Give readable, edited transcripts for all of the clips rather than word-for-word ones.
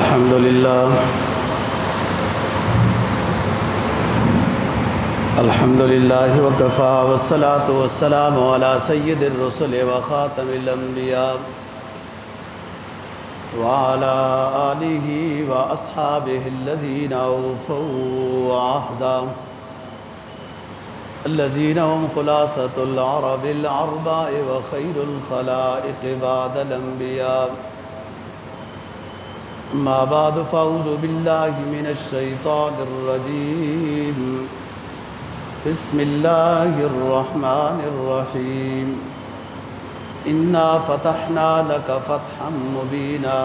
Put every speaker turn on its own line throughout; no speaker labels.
الحمد لله وكفى والصلاة والسلام على سيد الرسل وخاتم الأنبياء وعلى آله وأصحابه الذين أوفوا عهدا الذين هم خلاصة العرب العرباء وخير الخلائق بعد الأنبياء. ما بعد فأعوذ بالله من الشيطان الرجيم. بسم الله الرحمن الرحيم. إنا فتحنا لك فتحا مبينا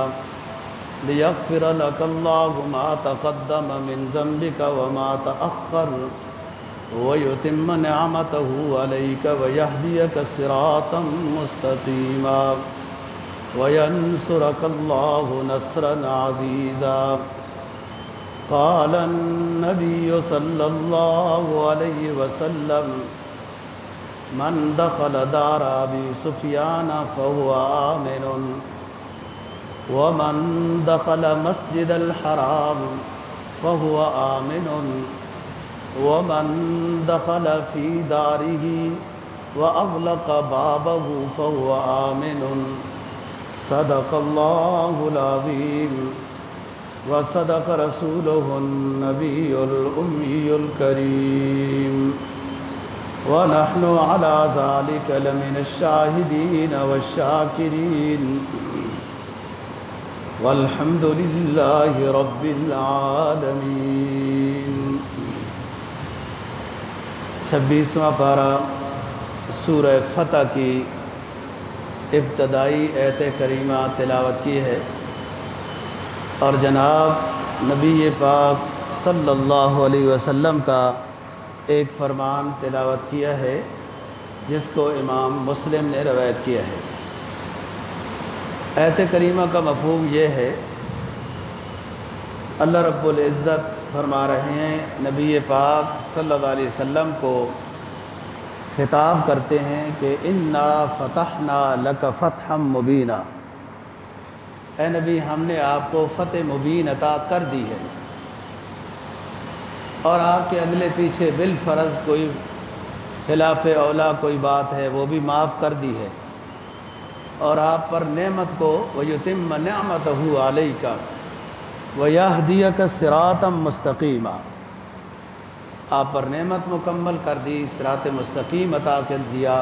ليغفر لك الله ما تقدم من ذنبك وما تأخر ويتم نعمته عليك ويهديك صراطا مستقيما وينصرك الله نصرا عزيزا. قال النبي صلى الله عليه وسلم من دخل دار أبي سفيان فهو آمن ومن دخل مسجد الحرام فهو آمن ومن دخل في داره وأغلق بابه فهو آمن. صدق الله العظيم وصدق رسوله النبي الأمي الكريم ونحن على ذلك لمن الشاهدين والشاكرين والحمد لله رب العالمين. 26واں پارہ سورہ فتح کی ابتدائی آیت کریمہ تلاوت کی ہے اور جناب نبی پاک صلی اللہ علیہ وسلم کا ایک فرمان تلاوت کیا ہے جس کو امام مسلم نے روایت کیا ہے. آیت کریمہ کا مفہوم یہ ہے، اللہ رب العزت فرما رہے ہیں نبی پاک صلی اللہ علیہ وسلم کو خطاب کرتے ہیں کہ انا فتحنا لک فتحا مبینا، اے نبی ہم نے آپ کو فتح مبین عطا کر دی ہے اور آپ کے اگلے پیچھے بالفرض کوئی خلاف اولا کوئی بات ہے وہ بھی معاف کر دی ہے اور آپ پر نعمت کو وَيُتِمَّ نِعْمَتَهُ عَلَيْكَ وَيَهْدِيَكَ صِرَاطًا مُسْتَقِيمًا، آپ پر نعمت مکمل کر دی، صراط مستقیم عطا کر دیا.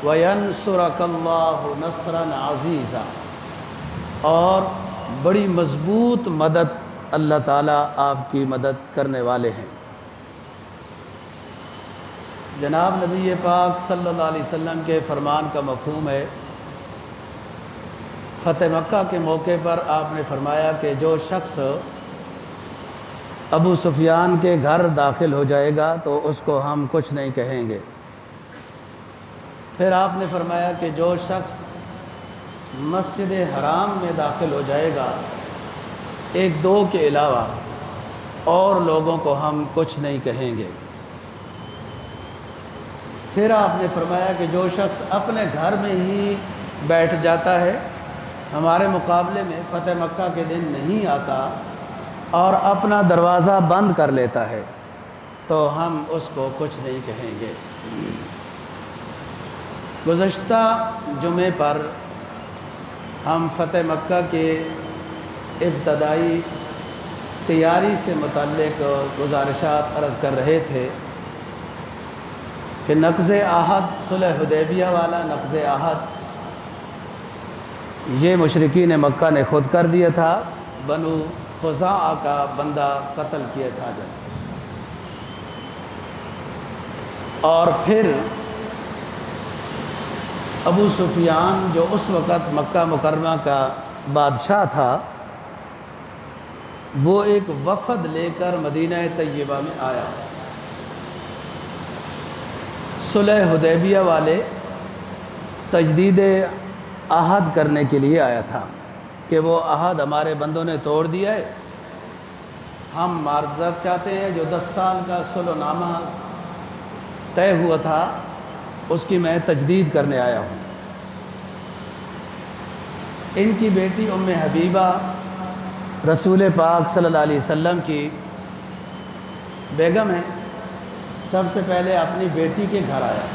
وَيَنْصُرَكَ اللَّهُ نَصْرًا عَزِيزًا، اور بڑی مضبوط مدد اللہ تعالیٰ آپ کی مدد کرنے والے ہیں. جناب نبی پاک صلی اللہ علیہ وسلم کے فرمان کا مفہوم ہے، فتح مکہ کے موقع پر آپ نے فرمایا کہ جو شخص ابو سفیان کے گھر داخل ہو جائے گا تو اس کو ہم کچھ نہیں کہیں گے. پھر آپ نے فرمایا کہ جو شخص مسجد حرام میں داخل ہو جائے گا ایک دو کے علاوہ اور لوگوں کو ہم کچھ نہیں کہیں گے. پھر آپ نے فرمایا کہ جو شخص اپنے گھر میں ہی بیٹھ جاتا ہے، ہمارے مقابلے میں فتح مکہ کے دن نہیں آتا اور اپنا دروازہ بند کر لیتا ہے تو ہم اس کو کچھ نہیں کہیں گے. گزشتہ جمعے پر ہم فتح مکہ کے ابتدائی تیاری سے متعلق گزارشات عرض کر رہے تھے کہ نقض عہد صلح حدیبیہ والا نقض عہد یہ مشرکین مکہ نے خود کر دیا تھا، بنو خزاعہ کا بندہ قتل کیا تھا جب، اور پھر ابو سفیان جو اس وقت مکہ مکرمہ کا بادشاہ تھا وہ ایک وفد لے کر مدینہ طیبہ میں آیا. صلح حدیبیہ والے تجدید عہد کرنے کے لیے آیا تھا کہ وہ عہد ہمارے بندوں نے توڑ دیا ہے، ہم معذرت چاہتے ہیں، جو 10 سال کا صلح نامہ طے ہوا تھا اس کی میں تجدید کرنے آیا ہوں. ان کی بیٹی ام حبیبہ رسول پاک صلی اللہ علیہ وسلم کی بیگم ہے، سب سے پہلے اپنی بیٹی کے گھر آیا۔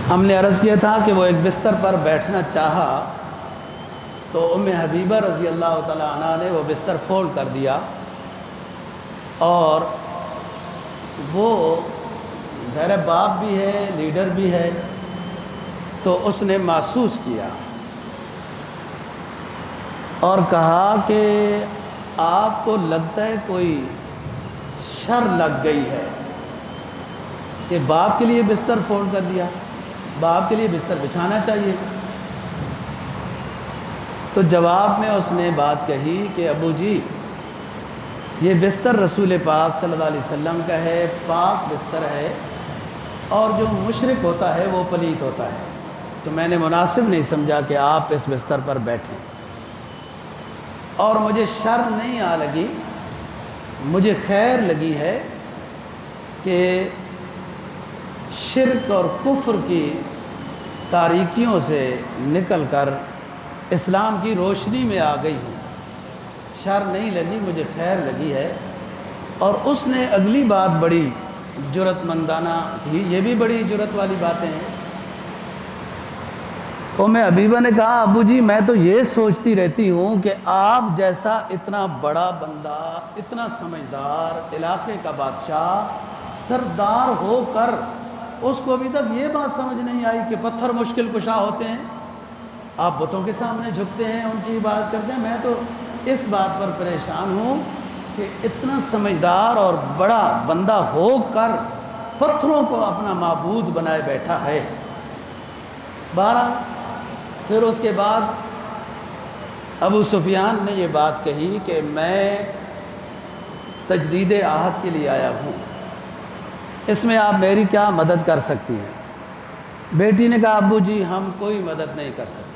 ہم نے عرض کیا تھا کہ وہ ایک بستر پر بیٹھنا چاہا تو ام حبیبہ رضی اللہ تعالیٰ عنہ نے وہ بستر فولڈ کر دیا، اور وہ ظاہر باپ بھی ہے، لیڈر بھی ہے، تو اس نے محسوس کیا اور کہا کہ آپ کو لگتا ہے کوئی شر لگ گئی ہے کہ باپ کے لیے بستر فولڈ کر دیا، باپ کے لیے بستر بچھانا چاہیے۔ تو جواب میں اس نے بات کہی کہ ابو جی، یہ بستر رسول پاک صلی اللہ علیہ وسلم کا ہے، پاک بستر ہے، اور جو مشرک ہوتا ہے وہ پلیت ہوتا ہے، تو میں نے مناسب نہیں سمجھا کہ آپ اس بستر پر بیٹھیں، اور مجھے شر نہیں لگی، مجھے خیر لگی ہے کہ شرک اور کفر کی تاریکیوں سے نکل کر اسلام کی روشنی میں آ گئی ہوں، شر نہیں لگی، مجھے خیر لگی ہے۔ اور اس نے اگلی بات بڑی جرأت مندانہ کی، یہ بھی بڑی جرأت والی باتیں ہیں۔ ام حبیبہ نے کہا ابو جی، میں تو یہ سوچتی رہتی ہوں کہ آپ جیسا اتنا بڑا بندہ، اتنا سمجھدار، علاقے کا بادشاہ، سردار ہو کر اس کو ابھی تک یہ بات سمجھ نہیں آئی کہ پتھر مشکل کشا ہوتے ہیں، آپ بتوں کے سامنے جھکتے ہیں، ان کی عبادت کرتے ہیں۔ میں تو اس بات پر پریشان ہوں کہ اتنا سمجھدار اور بڑا بندہ ہو کر پتھروں کو اپنا معبود بنائے بیٹھا ہے۔ بہرحال پھر اس کے بعد ابو سفیان نے یہ بات کہی کہ میں تجدید عہد کے لیے آیا ہوں، اس میں آپ میری کیا مدد کر سکتی ہیں؟ بیٹی نے کہا ابو جی، ہم کوئی مدد نہیں کر سکتے۔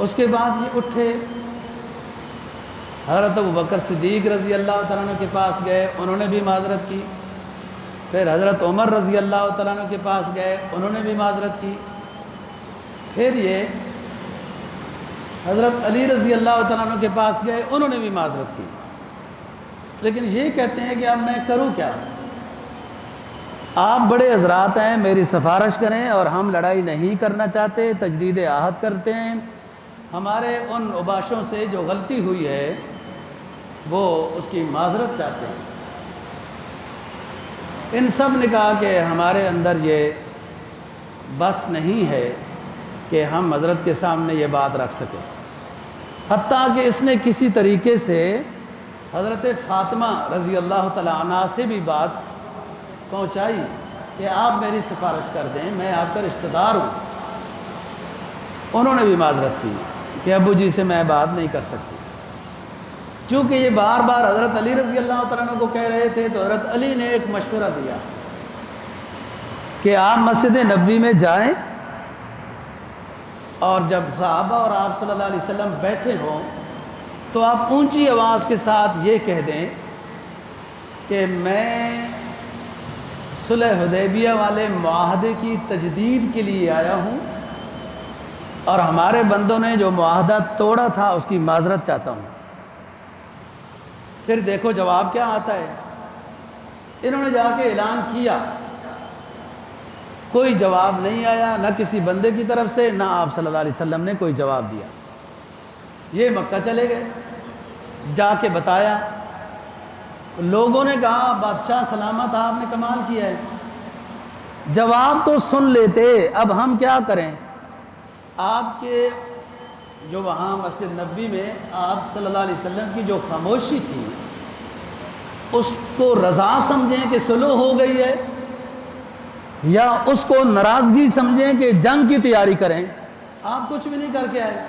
اس کے بعد یہ اٹھے، حضرت ابوبکر صدیق رضی اللہ تعالیٰ عنہ کے پاس گئے، انہوں نے بھی معذرت کی۔ پھر حضرت عمر رضی اللہ تعالیٰ عنہ کے پاس گئے، انہوں نے بھی معذرت کی۔ پھر یہ حضرت علی رضی اللہ تعالیٰ عنہ کے پاس گئے، انہوں نے بھی معذرت کی۔ لیکن یہ کہتے ہیں کہ اب میں کروں کیا؟ آپ بڑے حضرات ہیں، میری سفارش کریں، اور ہم لڑائی نہیں کرنا چاہتے، تجدید عہد کرتے ہیں، ہمارے ان اوباشوں سے جو غلطی ہوئی ہے وہ اس کی معذرت چاہتے ہیں۔ ان سب نے کہا کہ ہمارے اندر یہ بس نہیں ہے کہ ہم حضرت کے سامنے یہ بات رکھ سکیں، حتیٰ کہ اس نے کسی طریقے سے حضرت فاطمہ رضی اللہ تعالیٰ عنہ سے بھی بات پہنچائی کہ آپ میری سفارش کر دیں، میں آپ کا رشتہ دار ہوں۔ انہوں نے بھی معذرت کی کہ ابو جی سے میں بات نہیں کر سکتی۔ چونکہ یہ بار بار حضرت علی رضی اللہ تعالیٰ عنہ کو کہہ رہے تھے، تو حضرت علی نے ایک مشورہ دیا کہ آپ مسجد نبوی میں جائیں، اور جب صحابہ اور آپ صلی اللہ علیہ وسلم بیٹھے ہوں تو آپ اونچی آواز کے ساتھ یہ کہہ دیں کہ میں صلح حدیبیہ والے معاہدے کی تجدید کے لیے آیا ہوں، اور ہمارے بندوں نے جو معاہدہ توڑا تھا اس کی معذرت چاہتا ہوں۔ پھر دیکھو جواب کیا آتا ہے۔ انہوں نے جا کے اعلان کیا، کوئی جواب نہیں آیا، نہ کسی بندے کی طرف سے، نہ آپ صلی اللہ علیہ وسلم نے کوئی جواب دیا۔ یہ مکہ چلے گئے، جا کے بتایا، لوگوں نے کہا بادشاہ سلامت، آپ نے کمال کیا ہے، جواب تو سن لیتے، اب ہم کیا کریں؟ آپ کے جو وہاں مسجد نبوی میں آپ صلی اللہ علیہ وسلم کی جو خاموشی تھی، اس کو رضا سمجھیں کہ صلح ہو گئی ہے، یا اس کو ناراضگی سمجھیں کہ جنگ کی تیاری کریں؟ آپ کچھ بھی نہیں کر کے آئے۔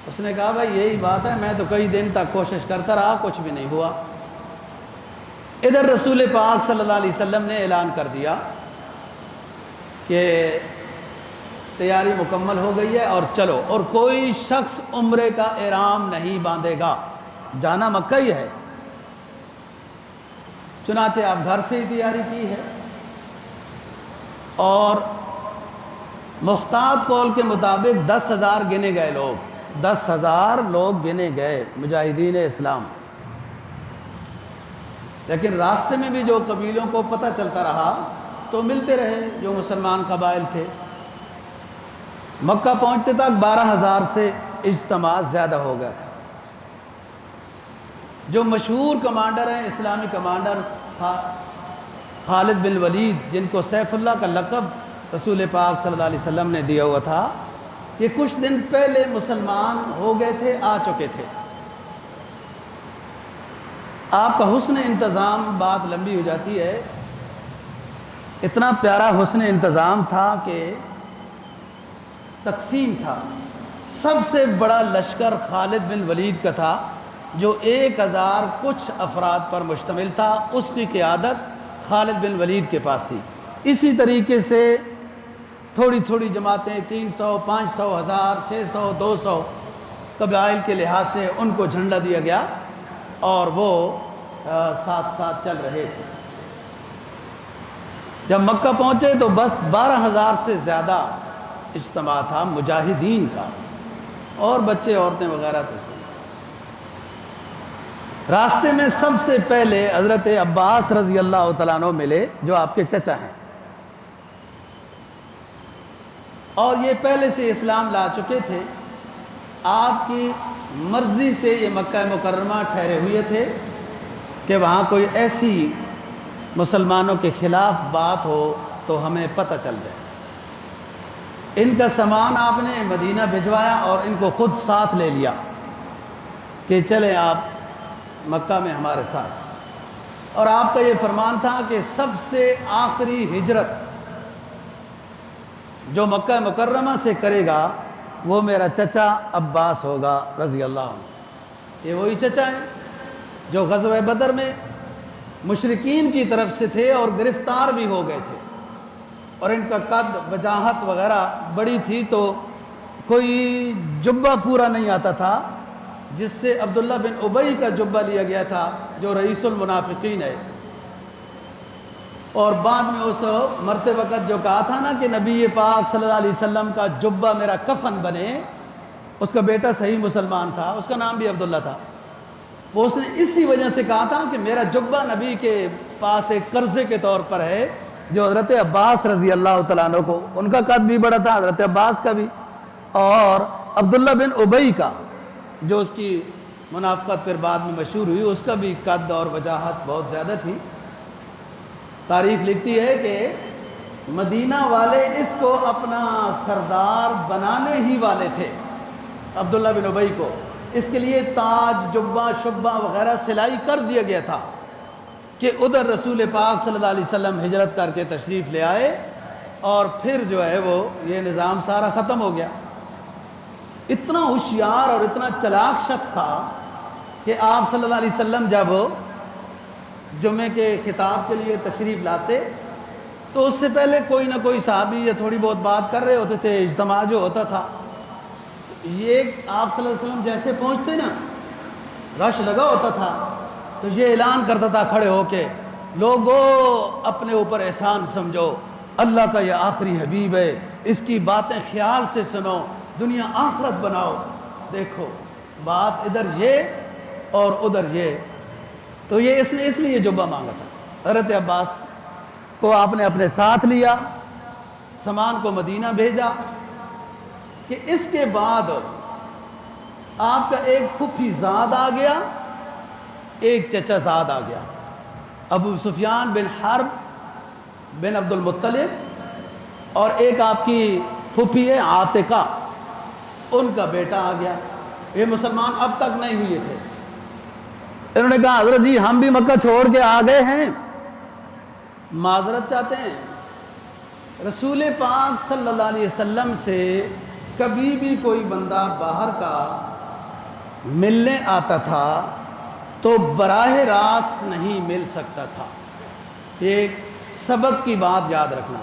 اس نے کہا بھائی یہی بات ہے، میں تو کئی دن تک کوشش کرتا رہا، کچھ بھی نہیں ہوا۔ ادھر رسول پاک صلی اللہ علیہ وسلم نے اعلان کر دیا کہ تیاری مکمل ہو گئی ہے، اور چلو، اور کوئی شخص عمرے کا احرام نہیں باندھے گا، جانا مکہ ہی ہے۔ چنانچہ آپ گھر سے ہی تیاری کی ہے، اور محتاط قول کے مطابق 10,000 گنے گئے لوگ، 10,000 لوگ گنے گئے مجاہدین اسلام۔ لیکن راستے میں بھی جو قبیلوں کو پتہ چلتا رہا تو ملتے رہے جو مسلمان قبائل تھے۔ مکہ پہنچتے تک 12,000 سے اجتماع زیادہ ہو گیا تھا۔ جو مشہور کمانڈر ہیں، اسلامی کمانڈر خالد بن ولید، جن کو سیف اللہ کا لقب رسول پاک صلی اللہ علیہ وسلم نے دیا ہوا تھا، یہ کچھ دن پہلے مسلمان ہو گئے تھے، آ چکے تھے۔ آپ کا حسن انتظام، بات لمبی ہو جاتی ہے، اتنا پیارا حسن انتظام تھا کہ تقسیم تھا۔ سب سے بڑا لشکر خالد بن ولید کا تھا، جو 1,000 کچھ افراد پر مشتمل تھا، اس کی قیادت خالد بن ولید کے پاس تھی۔ اسی طریقے سے تھوڑی تھوڑی جماعتیں 300، 500، 1000، 600، 200 قبائل کے لحاظ سے ان کو جھنڈا دیا گیا اور وہ ساتھ ساتھ چل رہے تھے۔ جب مکہ پہنچے تو بس 12,000 سے زیادہ اجتماع تھا مجاہدین کا، اور بچے عورتیں وغیرہ تھے۔ راستے میں سب سے پہلے حضرت عباس رضی اللہ تعالیٰ عنہ ملے، جو آپ کے چچا ہیں، اور یہ پہلے سے اسلام لا چکے تھے۔ آپ کی مرضی سے یہ مکہ مکرمہ ٹھہرے ہوئے تھے کہ وہاں کوئی ایسی مسلمانوں کے خلاف بات ہو تو ہمیں پتہ چل جائے۔ ان کا سامان آپ نے مدینہ بھجوایا اور ان کو خود ساتھ لے لیا کہ چلیں آپ مکہ میں ہمارے ساتھ۔ اور آپ کا یہ فرمان تھا کہ سب سے آخری ہجرت جو مکہ مکرمہ سے کرے گا وہ میرا چچا عباس ہوگا رضی اللہ عنہ۔ یہ وہی چچا ہیں جو غزوہ بدر میں مشرکین کی طرف سے تھے اور گرفتار بھی ہو گئے تھے، اور ان کا قد وجاہت وغیرہ بڑی تھی، تو کوئی جبہ پورا نہیں آتا تھا، جس سے عبداللہ بن ابی کا جبہ لیا گیا تھا جو رئیس المنافقین ہے۔ اور بعد میں اس مرتے وقت جو کہا تھا نا کہ نبی پاک صلی اللہ علیہ وسلم کا جبہ میرا کفن بنے، اس کا بیٹا صحیح مسلمان تھا، اس کا نام بھی عبداللہ تھا۔ وہ اس نے اسی وجہ سے کہا تھا کہ میرا جبہ نبی کے پاس ایک قرضے کے طور پر ہے، جو حضرت عباس رضی اللہ تعالیٰ عنہ کو، ان کا قد بھی بڑا تھا، حضرت عباس کا بھی، اور عبداللہ بن ابی کا جو اس کی منافقت پھر بعد میں مشہور ہوئی، اس کا بھی قد اور وجاہت بہت زیادہ تھی۔ تاریخ لکھتی ہے کہ مدینہ والے اس کو اپنا سردار بنانے ہی والے تھے، عبداللہ بن ابی کو۔ اس کے لیے تاج، جبہ، شبہ وغیرہ سلائی کر دیا گیا تھا کہ ادھر رسول پاک صلی اللہ علیہ وسلم ہجرت کر کے تشریف لے آئے، اور پھر جو ہے وہ یہ نظام سارا ختم ہو گیا۔ اتنا ہوشیار اور اتنا چلاک شخص تھا کہ آپ صلی اللہ علیہ وسلم جب جمعے کے خطاب کے لیے تشریف لاتے تو اس سے پہلے کوئی نہ کوئی صحابی یا تھوڑی بہت بات کر رہے ہوتے تھے، اجتماع جو ہوتا تھا، یہ آپ صلی اللہ علیہ وسلم جیسے پہنچتے نا، رش لگا ہوتا تھا تو یہ اعلان کرتا تھا کھڑے ہو کے، لوگو اپنے اوپر احسان سمجھو، اللہ کا یہ آخری حبیب ہے، اس کی باتیں خیال سے سنو، دنیا آخرت بناؤ۔ دیکھو بات ادھر یہ اور ادھر یہ، تو یہ اس لیے جبہ مانگا تھا۔ حضرت عباس کو آپ نے اپنے ساتھ لیا، سامان کو مدینہ بھیجا، کہ اس کے بعد آپ کا ایک پھوپھی زاد آ گیا، ایک چچا زاد آ گیا، ابو سفیان بن حرب بن عبد المطلب، اور ایک آپ کی پھوپھی ہے عاتقہ، ان کا بیٹا آ گیا۔ یہ مسلمان اب تک نہیں ہوئے تھے۔ انہوں نے کہا حضرت جی ہم بھی مکہ چھوڑ کے آ گئے ہیں، معذرت چاہتے ہیں۔ رسول پاک صلی اللہ علیہ وسلم سے کبھی بھی کوئی بندہ باہر کا ملنے آتا تھا تو براہ راست نہیں مل سکتا تھا۔ یہ سبق کی بات یاد رکھنا۔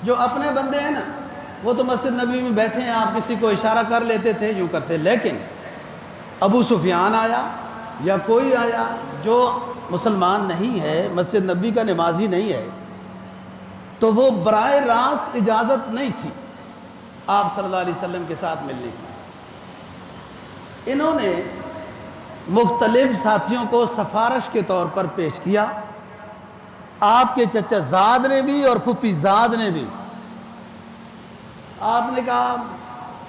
جو اپنے بندے ہیں نا وہ تو مسجد نبی میں بیٹھے ہیں، آپ کسی کو اشارہ کر لیتے تھے، یوں کرتے، لیکن ابو سفیان آیا یا کوئی آیا جو مسلمان نہیں ہے، مسجد نبی کا نمازی نہیں ہے، تو وہ براہ راست اجازت نہیں تھی۔ آپ صلی اللہ علیہ وسلم کے ساتھ ملنے کی۔ انہوں نے مختلف ساتھیوں کو سفارش کے طور پر پیش کیا، آپ کے چچا زاد نے بھی اور پھپھی زاد نے بھی۔ آپ نے کہا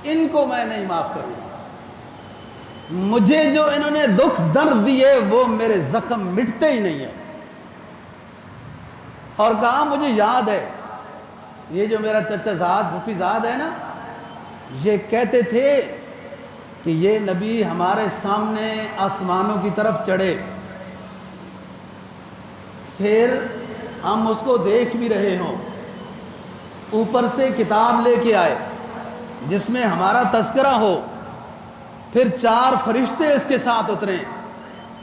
ان کو میں نہیں معاف کروں گا، مجھے جو انہوں نے دکھ درد دیے وہ میرے زخم مٹتے ہی نہیں ہیں۔ اور کہا مجھے یاد ہے یہ جو میرا چچا زاد پھپھی زاد ہے نا، یہ کہتے تھے کہ یہ نبی ہمارے سامنے آسمانوں کی طرف چڑھے، پھر ہم اس کو دیکھ بھی رہے ہوں، اوپر سے کتاب لے کے آئے جس میں ہمارا تذکرہ ہو، پھر 4 فرشتے اس کے ساتھ اتریں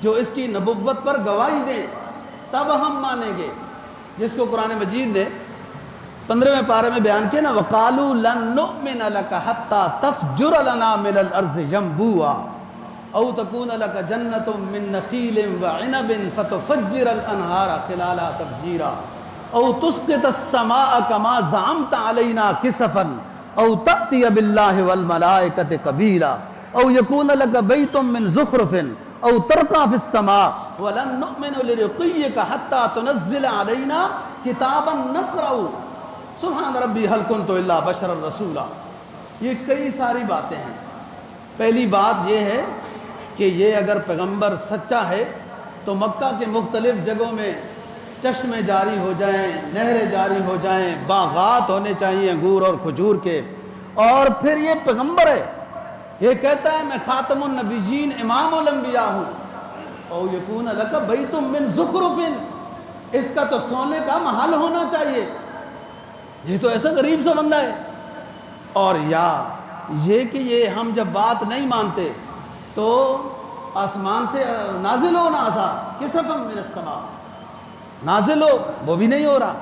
جو اس کی نبوت پر گواہی دیں، تب ہم مانیں گے۔ جس کو قرآن مجید نے 15ویں پارے میں بیان کیا نا، وَقَالُوا لَن نُؤْمِنَ لَكَ حَتَّى تَفْجُرَ لَنَا مِنَ الْأَرْضِ يَنبُوعًا أَوْ تَكُونَ لَكَ جَنَّةٌ مِّن نَخِيلٍ وَعِنَبٍ فَتُفَجِّرَ الْأَنْهَارَ خِلَالَهَا تَفْجِيرًا أَوْ تُسْقِطَ السَّمَاءَ كَمَا زَعَمْتَ عَلَيْنَا كِسَفًا أَوْ تَأْتِيَ بِاللَّهِ وَالْمَلَائِكَةِ قَبِيلًا أَوْ يَكُونَ لَكَ بَيْتٌ مِّن زُخْرُفٍ أَوْ تَرْقَىٰ فِي السَّمَاءِ وَلَن نُّؤْمِنَ لِرُقِيِّكَ حَتَّىٰ تُنَزِّلَ عَلَيْنَا كِتَابًا نَقْرَؤُ سبحان ربی هل كنت الا بشرا رسولا۔ یہ کئی ساری باتیں ہیں۔ پہلی بات یہ ہے کہ یہ اگر پیغمبر سچا ہے تو مکہ کے مختلف جگہوں میں چشمے جاری ہو جائیں، نہریں جاری ہو جائیں، باغات ہونے چاہیے انگور اور کھجور کے، اور پھر یہ پیغمبر ہے، یہ کہتا ہے میں خاتم النبیین امام الانبیاء ہوں۔ او یکون لک بیت من زخرف، اس کا تو سونے کا محل ہونا چاہیے، یہ تو ایسا غریب سا بندہ ہے۔ اور یا یہ کہ یہ ہم جب بات نہیں مانتے تو آسمان سے نازل ہو نا عذاب کسفا من السماء، نازل ہو، وہ بھی نہیں ہو رہا۔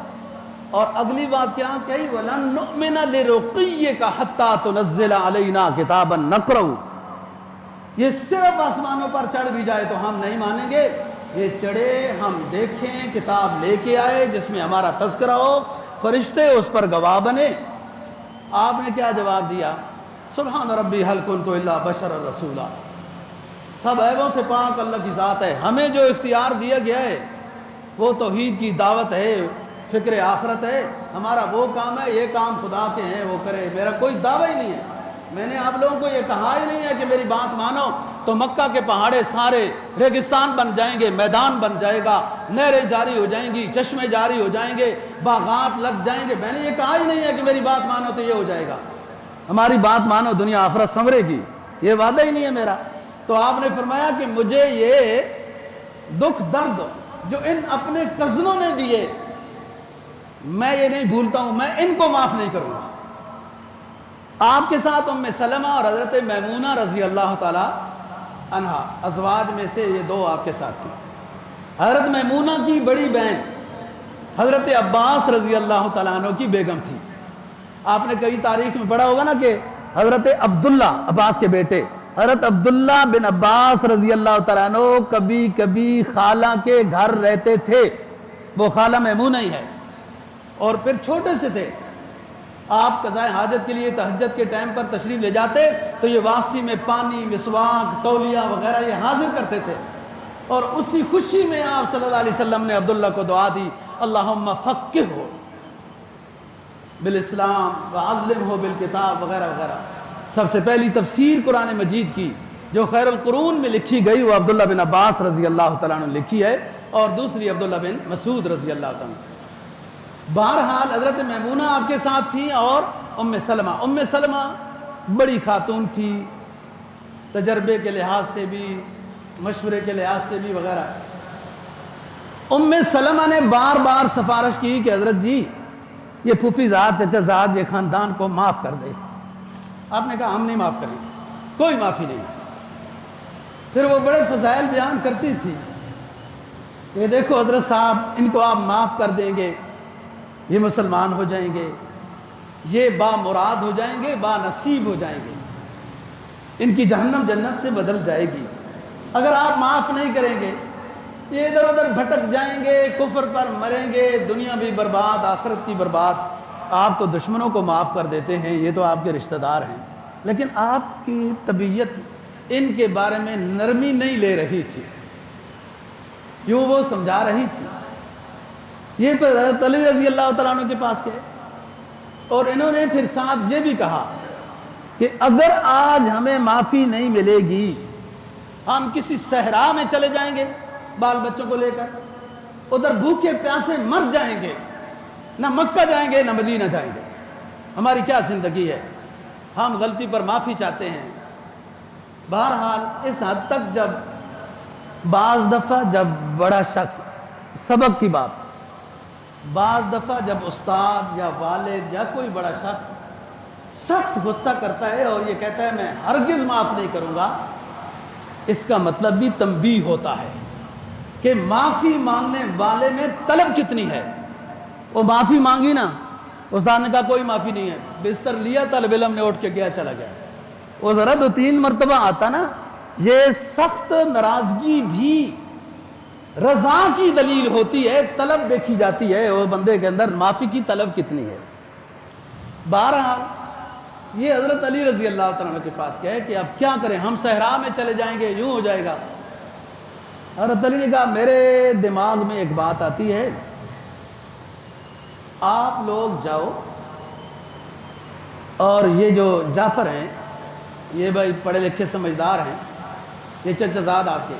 اور اگلی بات کیا کہی، وَلَن نُؤْمِنَ لِرُقِيِّكَ حَتَّىٰ تُنَزِّلَ عَلَيْنَا كِتَابًا نَقْرَؤُ، یہ صرف آسمانوں پر چڑھ بھی جائے تو ہم نہیں مانیں گے، یہ چڑھے ہم دیکھیں، کتاب لے کے آئے جس میں ہمارا تذکرہ ہو، فرشتے اس پر گواہ بنے۔ آپ نے کیا جواب دیا؟ سبحان ربی هل كنت الا بشرا رسولا۔ سب عیبوں سے پاک اللہ کی ذات ہے، ہمیں جو اختیار دیا گیا ہے وہ توحید کی دعوت ہے، فکر آخرت ہے، ہمارا وہ کام ہے، یہ کام خدا کے ہیں وہ کرے، میرا کوئی دعویٰ ہی نہیں ہے۔ میں نے آپ لوگوں کو یہ کہا ہی نہیں ہے کہ میری بات مانو تو مکہ کے پہاڑے سارے ریگستان بن جائیں گے، میدان بن جائے گا، نہریں جاری ہو جائیں گی، چشمے جاری ہو جائیں گے، باغات لگ جائیں گے۔ میں نے یہ کہا ہی نہیں ہے کہ میری بات مانو تو یہ ہو جائے گا، ہماری بات مانو دنیا آخرت سنورے گی، یہ وعدہ ہی نہیں ہے میرا۔ تو آپ نے فرمایا کہ مجھے یہ دکھ درد جو ان اپنے کزنوں نے دیے میں یہ نہیں بھولتا ہوں، میں ان کو معاف نہیں کروں گا۔ آپ کے ساتھ ام سلمہ اور حضرت میمونہ رضی اللہ تعالی عنہا، ازواج میں سے یہ 2 آپ کے ساتھ تھی۔ حضرت میمونہ کی بڑی بہن حضرت عباس رضی اللہ تعالیٰ عنہ کی بیگم تھی۔ آپ نے کئی تاریخ میں پڑھا ہوگا نا کہ حضرت عبداللہ عباس کے بیٹے حضرت عبداللہ بن عباس رضی اللہ تعالیٰ عنہ کبھی کبھی خالہ کے گھر رہتے تھے، وہ خالہ میمونہ ہی ہے، اور پھر چھوٹے سے تھے، آپ قضائے حاجت کے لیے تہجد کے ٹائم پر تشریف لے جاتے تو یہ واپسی میں پانی، مسواک، تولیہ وغیرہ یہ حاضر کرتے تھے، اور اسی خوشی میں آپ صلی اللہ علیہ وسلم نے عبداللہ کو دعا دی، اللہم فقہہ بالاسلام وعلمہ بالکتاب وغیرہ وغیرہ۔ سب سے پہلی تفسیر قرآن مجید کی جو خیر القرون میں لکھی گئی وہ عبداللہ بن عباس رضی اللہ تعالیٰ عنہ لکھی ہے، اور دوسری عبداللہ بن مسعود رضی اللہ تعالیٰ عنہ۔ بہرحال حضرت میمونہ آپ کے ساتھ تھی، اور ام سلمہ بڑی خاتون تھی، تجربے کے لحاظ سے بھی، مشورے کے لحاظ سے بھی وغیرہ۔ ام سلمہ نے بار بار سفارش کی کہ حضرت جی یہ پھوپھی زاد، چچا زاد، یہ خاندان کو معاف کر دے۔ آپ نے کہا ہم نہیں معاف کریں گے، کوئی معافی نہیں۔ پھر وہ بڑے فضائل بیان کرتی تھی کہ دیکھو حضرت صاحب ان کو آپ معاف کر دیں گے، یہ مسلمان ہو جائیں گے، یہ با مراد ہو جائیں گے، با نصیب ہو جائیں گے، ان کی جہنم جنت سے بدل جائے گی۔ اگر آپ معاف نہیں کریں گے یہ ادھر ادھر بھٹک جائیں گے، کفر پر مریں گے، دنیا بھی برباد، آخرت کی برباد۔ آپ تو دشمنوں کو معاف کر دیتے ہیں، یہ تو آپ کے رشتہ دار ہیں، لیکن آپ کی طبیعت ان کے بارے میں نرمی نہیں لے رہی تھی، یوں وہ سمجھا رہی تھی۔ یہ پھر حضرت علی رضی اللہ تعالیٰ عنہ کے پاس گئے اور انہوں نے پھر ساتھ یہ بھی کہا کہ اگر آج ہمیں معافی نہیں ملے گی، ہم کسی صحرا میں چلے جائیں گے بال بچوں کو لے کر، ادھر بھوکے پیاسے مر جائیں گے، نہ مکہ جائیں گے نہ مدینہ جائیں گے، ہماری کیا زندگی ہے؟ ہم غلطی پر معافی چاہتے ہیں۔ بہرحال اس حد تک جب بعض دفعہ جب بڑا شخص سبق کی بات، بعض دفعہ جب استاد یا والد یا کوئی بڑا شخص سخت غصہ کرتا ہے اور یہ کہتا ہے میں ہرگز معاف نہیں کروں گا، اس کا مطلب بھی تنبیہ ہوتا ہے کہ معافی مانگنے والے میں طلب کتنی ہے۔ وہ معافی مانگی نا، استاد نے کہا کوئی معافی نہیں ہے، بستر لیا، طالب علم نے اٹھ کے گیا، چلا گیا۔ وہ ذرا 2-3 مرتبہ آتا نا، یہ سخت ناراضگی بھی رضا کی دلیل ہوتی ہے، طلب دیکھی جاتی ہے وہ بندے کے اندر معافی کی طلب کتنی ہے۔ بہرحال یہ حضرت علی رضی اللہ تعالیٰ عنہ کے پاس گئے کہ اب کیا کریں، ہم صحرا میں چلے جائیں گے، یوں ہو جائے گا۔ حضرت علی نے کہا میرے دماغ میں ایک بات آتی ہے، آپ لوگ جاؤ اور یہ جو جعفر ہیں، یہ بھائی پڑھے لکھے سمجھدار ہیں، یہ چچا زاد آپ کے،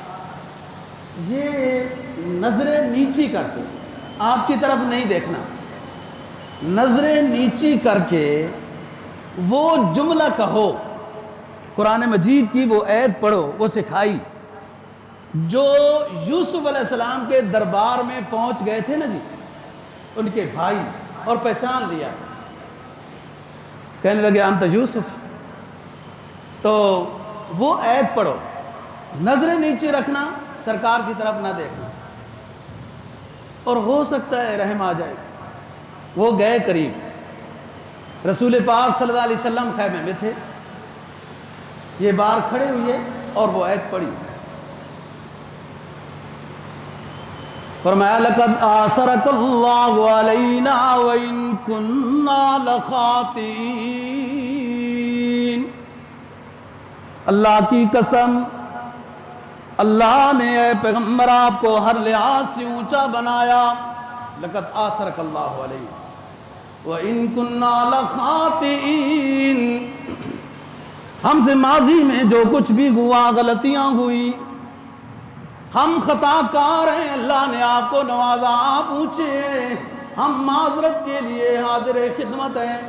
یہ نظریں نیچی کر کے آپ کی طرف نہیں دیکھنا، نظریں نیچی کر کے وہ جملہ کہو، قرآن مجید کی وہ آیت پڑھو، وہ سکھائی جو یوسف علیہ السلام کے دربار میں پہنچ گئے تھے نا جی ان کے بھائی، اور پہچان لیا، کہنے لگے انت یوسف، تو وہ آیت پڑھو، نظریں نیچے رکھنا، سرکار کی طرف نہ دیکھنا، اور ہو سکتا ہے رحم آ جائے۔ وہ گئے قریب، رسول پاک صلی اللہ علیہ وسلم خیمے میں تھے، یہ باہر کھڑے ہوئے اور وہ آیت پڑھی، فرمایا لقد آثرک اللہ علینا وإن كنا لخاطئین، اللہ کی قسم اللہ نے اے پیغمبر آپ کو ہر لحاظ سے اونچا بنایا، لقد آثرک اللہ علینا وإن كنا لخاطئین، ہم سے ماضی میں جو کچھ بھی ہوا، غلطیاں ہوئی، ہم خطا کار ہیں، اللہ نے آپ کو نوازا، آپ اونچے ہیں، ہم معذرت کے لیے حاضر خدمت ہیں۔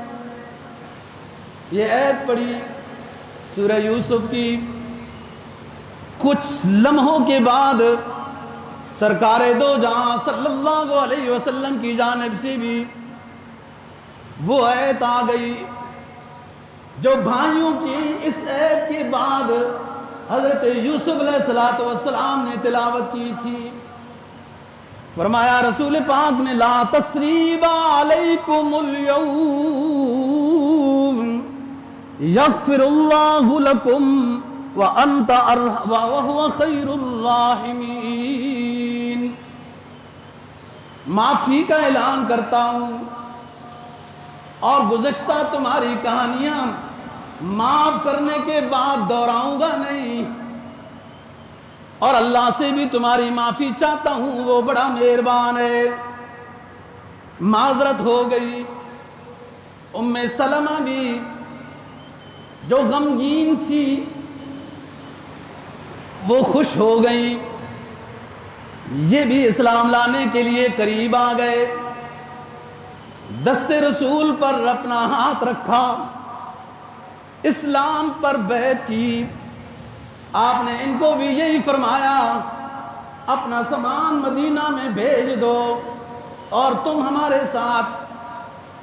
یہ آیت پڑھی سورہ یوسف کی، کچھ لمحوں کے بعد سرکار دو جہاں صلی اللہ علیہ وسلم کی جانب سے بھی وہ آیت آ گئی جو بھائیوں کی اس آیت کے بعد حضرت یوسف علیہ السلام نے تلاوت کی تھی۔ فرمایا رسول پاک نے لا تثریب علیکم اليوم یغفر اللہ لکم وہو خیر الراحمین، معافی کا اعلان کرتا ہوں اور گزشتہ تمہاری کہانیاں معاف کرنے کے بعد دہراؤں گا نہیں، اور اللہ سے بھی تمہاری معافی چاہتا ہوں، وہ بڑا مہربان ہے۔ معذرت ہو گئی، ام سلمہ بھی جو غمگین تھی وہ خوش ہو گئی، یہ بھی اسلام لانے کے لیے قریب آ گئے، دست رسول پر اپنا ہاتھ رکھا، اسلام پر بیعت کی۔ آپ نے ان کو بھی یہی فرمایا اپنا سامان مدینہ میں بھیج دو اور تم ہمارے ساتھ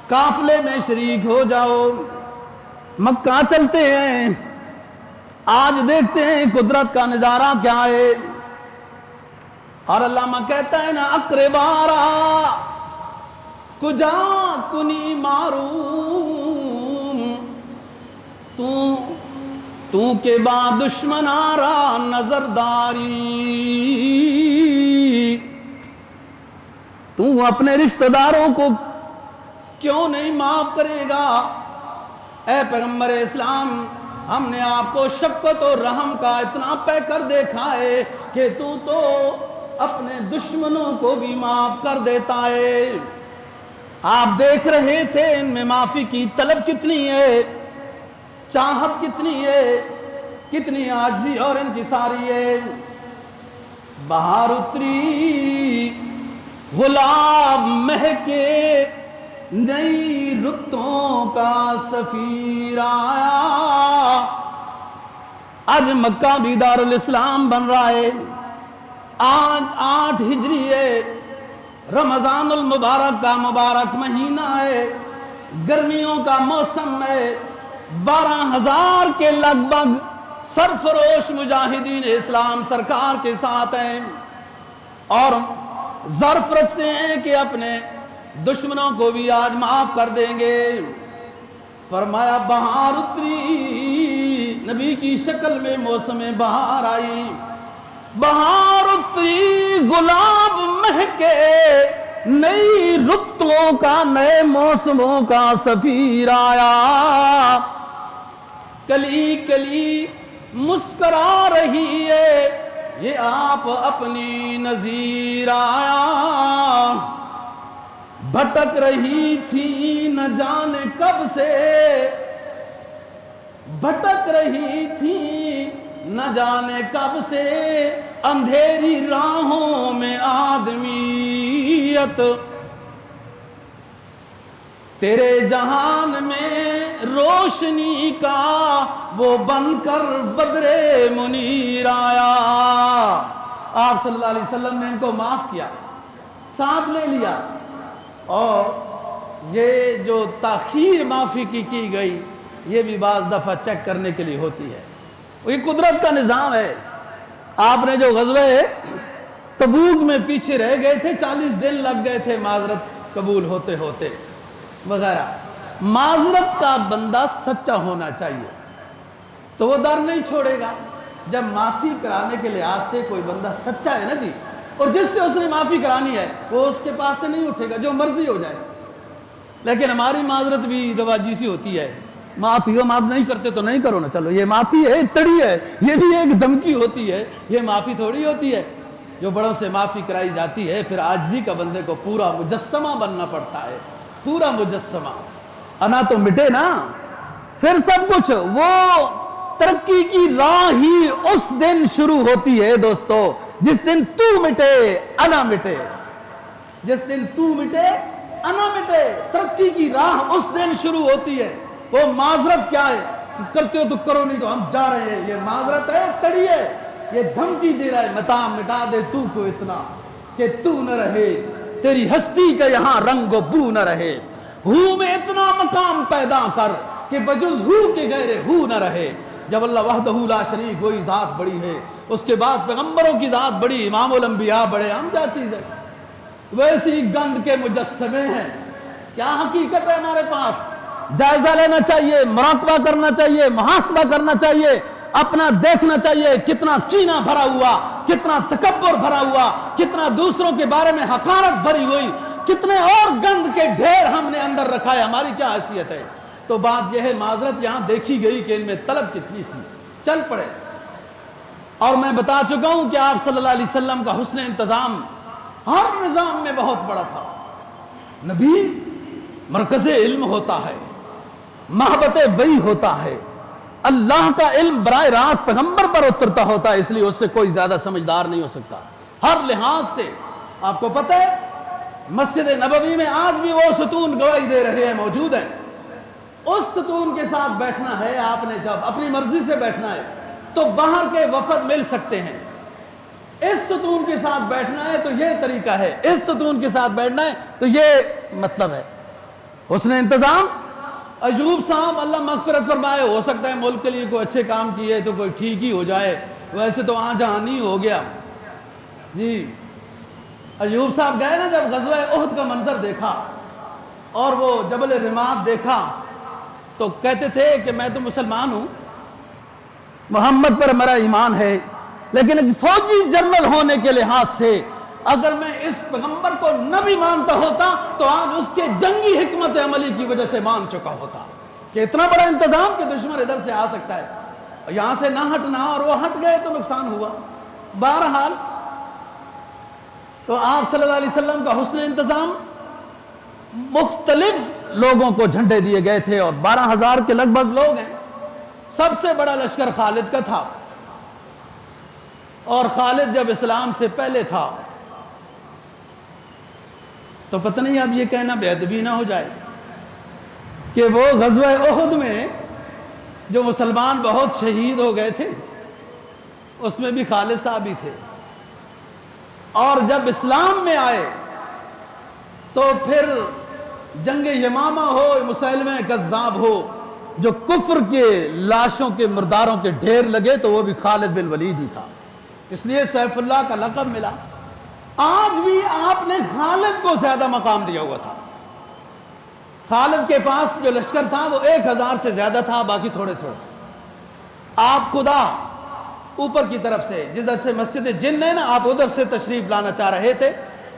قافلے میں شریک ہو جاؤ، مکہ چلتے ہیں، آج دیکھتے ہیں قدرت کا نظارہ کیا ہے۔ اور علامہ کہتا ہے نا اقربارا کجا کنی معروم، تو کے بعد دشمن آرا نظرداری، تو اپنے رشتہ داروں کو کیوں نہیں معاف کرے گا؟ اے پیغمبر اسلام، ہم نے آپ کو شفقت اور رحم کا اتنا پے کر دیکھا ہے کہ تو اپنے دشمنوں کو بھی معاف کر دیتا ہے۔ آپ دیکھ رہے تھے ان میں معافی کی طلب کتنی ہے، چاہت کتنی ہے، کتنی عاجزی اور انکساری ہے۔ بہار اتری گلاب مہکے، نئی رتوں کا سفیر آیا۔ آج مکہ بھی دارالاسلام بن رہا ہے، آج 8 ہجری ہے، رمضان المبارک کا مبارک مہینہ ہے، گرمیوں کا موسم ہے، 12,000 کے لگ بھگ سرفروش مجاہدین اسلام سرکار کے ساتھ ہیں اور ظرف رکھتے ہیں کہ اپنے دشمنوں کو بھی آج معاف کر دیں گے۔ فرمایا بہار اتری، نبی کی شکل میں موسم بہار آئی، بہار اتری گلاب مہکے، نئی رتوں کا نئے موسموں کا سفیر آیا۔ کلی کلی مسکرا رہی ہے، یہ آپ اپنی نظیر آیا۔ بھٹک رہی تھی نہ جانے کب سے، بھٹک رہی تھی نہ جانے کب سے، اندھیری راہوں میں آدمیت، تیرے جہان میں روشنی کا وہ بن کر بدر منیر آیا۔ آپ صلی اللہ علیہ وسلم نے ان کو معاف کیا، ساتھ لے لیا، اور یہ جو تاخیر معافی کی گئی یہ بھی بعض دفعہ چیک کرنے کے لیے ہوتی ہے، یہ قدرت کا نظام ہے۔ آپ نے جو غزوہ تبوک میں پیچھے رہ گئے تھے، 40 دن لگ گئے تھے معذرت قبول ہوتے ہوتے وغیرہ۔ معذرت کا بندہ سچا ہونا چاہیے تو وہ در نہیں چھوڑے گا۔ جب معافی کرانے کے لحاظ سے کوئی بندہ سچا ہے نا جی، اور جس سے اس نے معافی کرانی ہے وہ اس کے پاس سے نہیں اٹھے گا، جو مرضی ہو جائے۔ لیکن ہماری معذرت بھی رواجی سی ہوتی ہے، معافی ہو، معاف نہیں کرتے تو نہیں کرو نا، چلو یہ معافی ہے، تڑی ہے، یہ بھی ایک دھمکی ہوتی ہے، یہ معافی تھوڑی ہوتی ہے۔ جو بڑوں سے معافی کرائی جاتی ہے پھر عاجزی کا بندے کو پورا مجسمہ بننا پڑتا ہے، پورا مجسمہ، انا تو مٹے نا پھر سب کچھ۔ وہ ترقی کی راہ ہی اس دن شروع ہوتی ہے دوستو جس دن تو مٹے انا مٹے، جس دن تو مٹے انا مٹے، ترقی کی راہ اس دن شروع ہوتی ہے۔ وہ معذرت کیا ہے؟ کرتے ہو تو کرو، نہیں تو ہم جا رہے ہیں، یہ معذرت ہے، تڑی ہے، یہ دھمکی دے رہا ہے، مٹا دے تو کو اتنا کہ تو نہ رہے، تیری ہستی کا یہاں رنگ و بو نہ رہے، ہو میں اتنا مقام پیدا کر کہ بجز ہو کے غیر ہو نہ رہے۔ جب اللہ وحدہ لا شریک وہی ذات بڑی ہے، اس کے بعد پیغمبروں کی ذات بڑی، امام الانبیاء بڑے، ہم کیا چیز ہے؟ ویسی گند کے مجسمے ہیں۔ کیا حقیقت ہے ہمارے پاس؟ جائزہ لینا چاہیے، مراقبہ کرنا چاہیے، محاسبہ کرنا چاہیے، اپنا دیکھنا چاہیے کتنا کینہ بھرا ہوا، کتنا تکبر بھرا ہوا، کتنا دوسروں کے بارے میں حقارت بھری ہوئی، کتنے اور گند کے ڈھیر ہم نے اندر رکھا ہے، ہماری کیا حیثیت ہے؟ تو بات یہ ہے، معذرت یہاں دیکھی گئی کہ ان میں طلب کتنی تھی، چل پڑے۔ اور میں بتا چکا ہوں کہ آپ صلی اللہ علیہ وسلم کا حسن انتظام ہر نظام میں بہت بڑا تھا۔ نبی مرکز علم ہوتا ہے، محبت وحی ہوتا ہے، اللہ کا علم براہ راست پیغمبر پر اترتا ہوتا ہے، اس لیے اس سے کوئی زیادہ سمجھدار نہیں ہو سکتا ہر لحاظ سے۔ آپ کو پتہ ہے مسجد نبوی میں آج بھی وہ ستون گواہی دے رہے ہیں، موجود ہیں۔ اس ستون کے ساتھ بیٹھنا ہے، آپ نے جب اپنی مرضی سے بیٹھنا ہے تو باہر کے وفد مل سکتے ہیں، اس ستون کے ساتھ بیٹھنا ہے تو یہ طریقہ ہے، اس ستون کے ساتھ بیٹھنا ہے تو یہ مطلب ہے حسن انتظام۔ ایوب صاحب اللہ مغفرت فرمائے، ہو سکتا ہے ملک کے لیے کوئی اچھے کام کیے تو کوئی ٹھیک ہی ہو جائے، ویسے تو آن جہانی ہو گیا جی۔ ایوب صاحب گئے نا، جب غزوہ احد کا منظر دیکھا اور وہ جبل رماد دیکھا تو کہتے تھے کہ میں تو مسلمان ہوں، محمد پر میرا ایمان ہے، لیکن ایک فوجی جنرل ہونے کے لحاظ سے اگر میں اس پیغمبر کو نبی مانتا ہوتا تو آج اس کے جنگی حکمت عملی کی وجہ سے مان چکا ہوتا کہ اتنا بڑا انتظام کہ دشمن ادھر سے آ سکتا ہے، اور یہاں سے نہ ہٹنا، اور وہ ہٹ گئے تو نقصان ہوا۔ بہرحال تو آپ صلی اللہ علیہ وسلم کا حسن انتظام، مختلف لوگوں کو جھنڈے دیے گئے تھے، اور 12,000 کے لگ بھگ لوگ ہیں۔ سب سے بڑا لشکر خالد کا تھا، اور خالد جب اسلام سے پہلے تھا تو پتہ نہیں اب یہ کہنا بے ادبی نہ ہو جائے کہ وہ غزوہ احد میں جو مسلمان بہت شہید ہو گئے تھے اس میں بھی خالد صاحب ہی تھے، اور جب اسلام میں آئے تو پھر جنگ یمامہ ہو، مسیلمہ کذاب ہو، جو کفر کے لاشوں کے مرداروں کے ڈھیر لگے تو وہ بھی خالد بن ولید ہی تھا، اس لیے سیف اللہ کا لقب ملا۔ آج بھی آپ نے خالد کو زیادہ مقام دیا ہوا تھا۔ خالد کے پاس جو لشکر تھا وہ 1,000 سے زیادہ تھا، باقی تھوڑے تھوڑے۔ آپ خدا اوپر کی طرف سے، جدھر سے مسجد جن ہے نا، آپ ادھر سے تشریف لانا چاہ رہے تھے،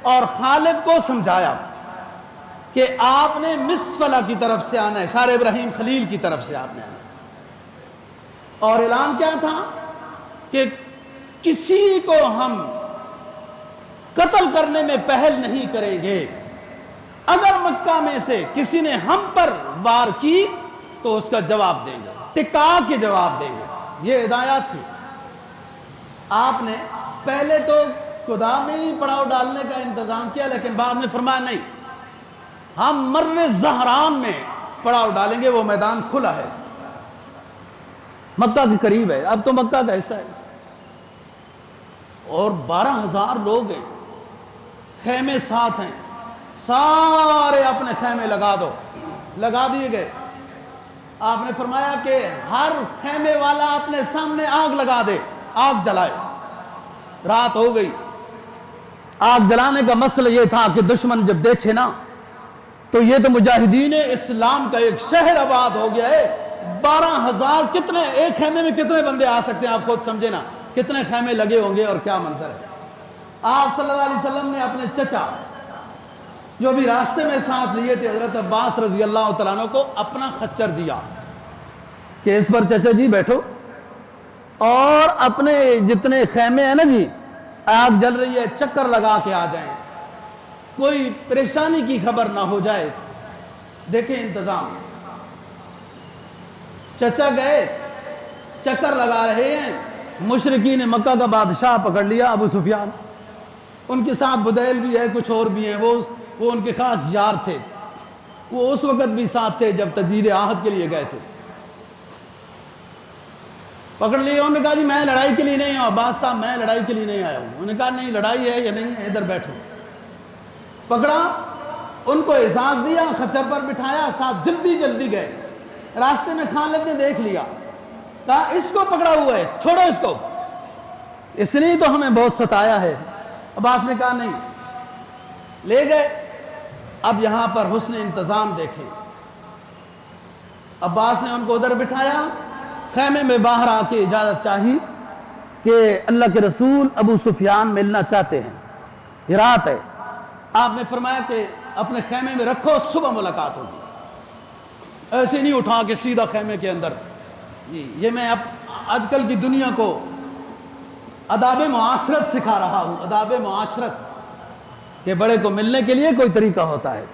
اور خالد کو سمجھایا کہ آپ نے مسفلہ کی طرف سے آنا ہے، شار ابراہیم خلیل کی طرف سے آپ نے آنا ہے۔ اور اعلان کیا تھا کہ کسی کو ہم قتل کرنے میں پہل نہیں کریں گے، اگر مکہ میں سے کسی نے ہم پر وار کی تو اس کا جواب دیں گے، ٹکا کے جواب دیں گے۔ یہ ہدایات تھی۔ آپ نے پہلے تو خدا میں ہی پڑاؤ ڈالنے کا انتظام کیا، لیکن بعد میں فرمایا نہیں، ہم مر زہران میں پڑاؤ ڈالیں گے، وہ میدان کھلا ہے، مکہ کے قریب ہے، اب تو مکہ کا حصہ ہے، اور 12,000 لوگ ہیں، خیمے ساتھ ہیں، سارے اپنے خیمے لگا دو، لگا دیے گئے۔ آپ نے فرمایا کہ ہر خیمے والا اپنے سامنے آگ لگا دے، آگ جلائے۔ رات ہو گئی۔ آگ جلانے کا مسئلہ یہ تھا کہ دشمن جب دیکھے نا تو یہ تو مجاہدین اسلام کا ایک شہر آباد ہو گیا ہے، 12,000 کتنے، ایک خیمے میں کتنے بندے آ سکتے ہیں، آپ خود سمجھے نا کتنے خیمے لگے ہوں گے اور کیا منظر ہے۔ آپ صلی اللہ علیہ وسلم نے اپنے چچا جو بھی راستے میں ساتھ لیے تھے، حضرت عباس رضی اللہ تعالیٰ عنہ کو اپنا خچر دیا کہ اس پر چچا جی بیٹھو، اور اپنے جتنے خیمے ہیں نا جی، آگ جل رہی ہے، چکر لگا کے آ جائیں، کوئی پریشانی کی خبر نہ ہو جائے۔ دیکھیں انتظام، چچا گئے، چکر لگا رہے ہیں، مشرکین مکہ کا بادشاہ پکڑ لیا ابو سفیان، ان کے ساتھ بدیل بھی ہے، کچھ اور بھی ہیں، وہ ان کے خاص یار تھے، وہ اس وقت بھی ساتھ تھے جب تجدید عہد کے لیے گئے تھے۔ پکڑ لیا، انہوں نے کہا جی میں لڑائی کے لیے نہیں ہوں، عباس صاحب میں لڑائی کے لیے نہیں آیا ہوں۔ انہوں نے کہا نہیں، لڑائی ہے یا نہیں ہے، ادھر بیٹھو۔ پکڑا، ان کو احساس دیا، خچر پر بٹھایا، ساتھ جلدی جلدی گئے۔ راستے میں خالد نے دیکھ لیا، کہا اس کو پکڑا ہوا ہے، چھوڑو اس کو، اس نے تو ہمیں بہت ستایا ہے۔ عباس نے کہا نہیں، لے گئے۔ اب یہاں پر حسن انتظام دیکھیں، عباس نے ان کو ادھر بٹھایا، خیمے میں باہر آ کے اجازت چاہی کہ اللہ کے رسول ابو سفیان ملنا چاہتے ہیں، یہ رات ہے۔ آپ نے فرمایا کہ اپنے خیمے میں رکھو، صبح ملاقات ہوگی۔ ایسے نہیں اٹھا کے سیدھا خیمے کے اندر، یہ میں اب آج کل کی دنیا کو آداب معاشرت سکھا رہا ہوں، آداب معاشرت، کہ بڑے کو ملنے کے لیے کوئی طریقہ ہوتا ہے۔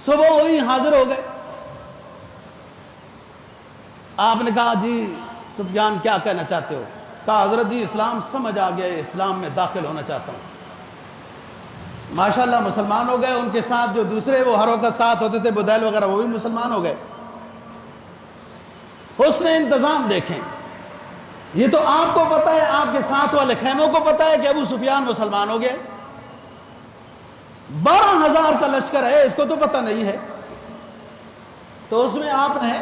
صبح ہوئی، حاضر ہو گئے۔ آپ نے کہا جی سفیان کیا کہنا چاہتے ہو؟ کہا حضرت جی اسلام سمجھ آ گیا، اسلام میں داخل ہونا چاہتا ہوں۔ ماشاءاللہ مسلمان ہو گئے، ان کے ساتھ جو دوسرے وہ ہر وقت ساتھ ہوتے تھے بدیل وغیرہ، وہ بھی مسلمان ہو گئے۔ حسن انتظام دیکھیں، یہ تو آپ کو پتہ ہے، آپ کے ساتھ والے خیموں کو پتہ ہے کہ ابو سفیان مسلمان ہو گئے، 12,000 کا لشکر ہے، اس کو تو پتہ نہیں ہے۔ تو اس میں آپ نے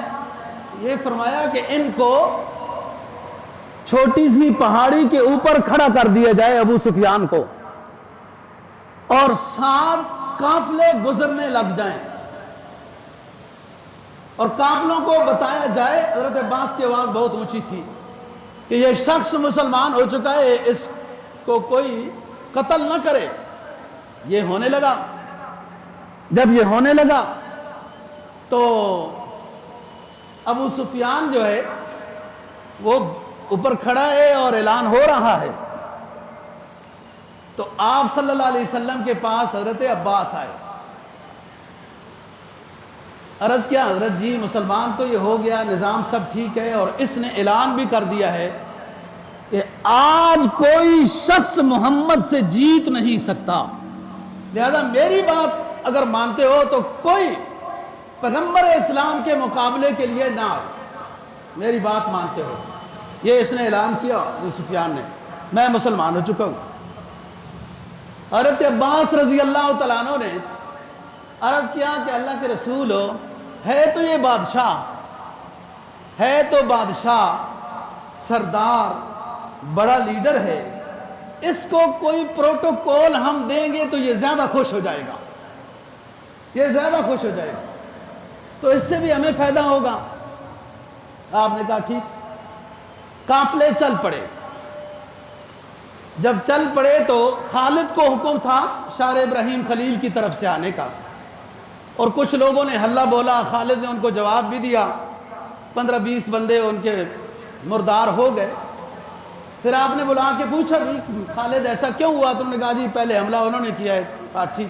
یہ فرمایا کہ ان کو چھوٹی سی پہاڑی کے اوپر کھڑا کر دیا جائے ابو سفیان کو، اور 7 قافلے گزرنے لگ جائیں، اور قافلوں کو بتایا جائے، حضرت عباس کی آواز بہت اونچی تھی، کہ یہ شخص مسلمان ہو چکا ہے، اس کو کوئی قتل نہ کرے۔ یہ ہونے لگا، جب یہ ہونے لگا تو ابو سفیان جو ہے وہ اوپر کھڑا ہے اور اعلان ہو رہا ہے، تو آپ صلی اللہ علیہ وسلم کے پاس حضرت عباس آئے، عرض کیا حضرت جی مسلمان تو یہ ہو گیا، نظام سب ٹھیک ہے، اور اس نے اعلان بھی کر دیا ہے کہ آج کوئی شخص محمد سے جیت نہیں سکتا، لہذا میری بات اگر مانتے ہو تو کوئی پیغمبر اسلام کے مقابلے کے لیے نہ آؤ، میری بات مانتے ہو۔ یہ اس نے اعلان کیا ابو سفیان نے، میں مسلمان ہو چکا ہوں۔ حضرت عباس رضی اللہ تعالیٰ عنہ نے عرض کیا کہ اللہ کے رسول ہو، ہے تو یہ بادشاہ، ہے تو بادشاہ، سردار، بڑا لیڈر ہے، اس کو کوئی پروٹوکول ہم دیں گے تو یہ زیادہ خوش ہو جائے گا، یہ زیادہ خوش ہو جائے گا، تو اس سے بھی ہمیں فائدہ ہوگا۔ آپ نے کہا ٹھیک۔ قافلے چل پڑے، جب چل پڑے تو خالد کو حکم تھا شار ابراہیم خلیل کی طرف سے آنے کا، اور کچھ لوگوں نے حلہ بولا، خالد نے ان کو جواب بھی دیا، 15-20 بندے ان کے مردار ہو گئے۔ پھر آپ نے بلا کے پوچھا بھی خالد ایسا کیوں ہوا؟ تم نے کہا جی پہلے حملہ انہوں نے کیا ہے۔ کہا ٹھیک۔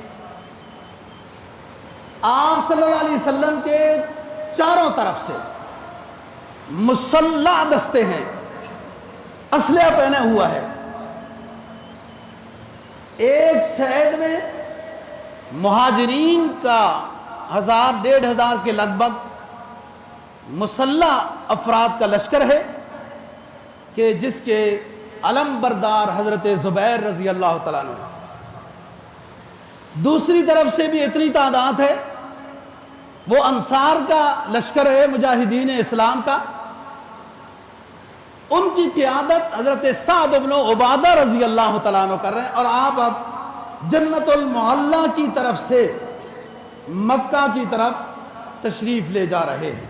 آپ صلی اللہ علیہ وسلم کے چاروں طرف سے مسلح دستے ہیں، اسلحہ پہنا ہوا ہے، ایک سائیڈ میں مہاجرین کا 1000-1500 کے لگ بھگ مسلح افراد کا لشکر ہے کہ جس کے علم بردار حضرت زبیر رضی اللہ تعالیٰ عنہ، دوسری طرف سے بھی اتنی تعداد ہے، وہ انصار کا لشکر ہے مجاہدین اسلام کا، ان کی قیادت حضرت سعد بن عبادہ رضی اللہ تعالیٰ عنہ کر رہے ہیں، اور آپ اب جنت المعلی کی طرف سے مکہ کی طرف تشریف لے جا رہے ہیں،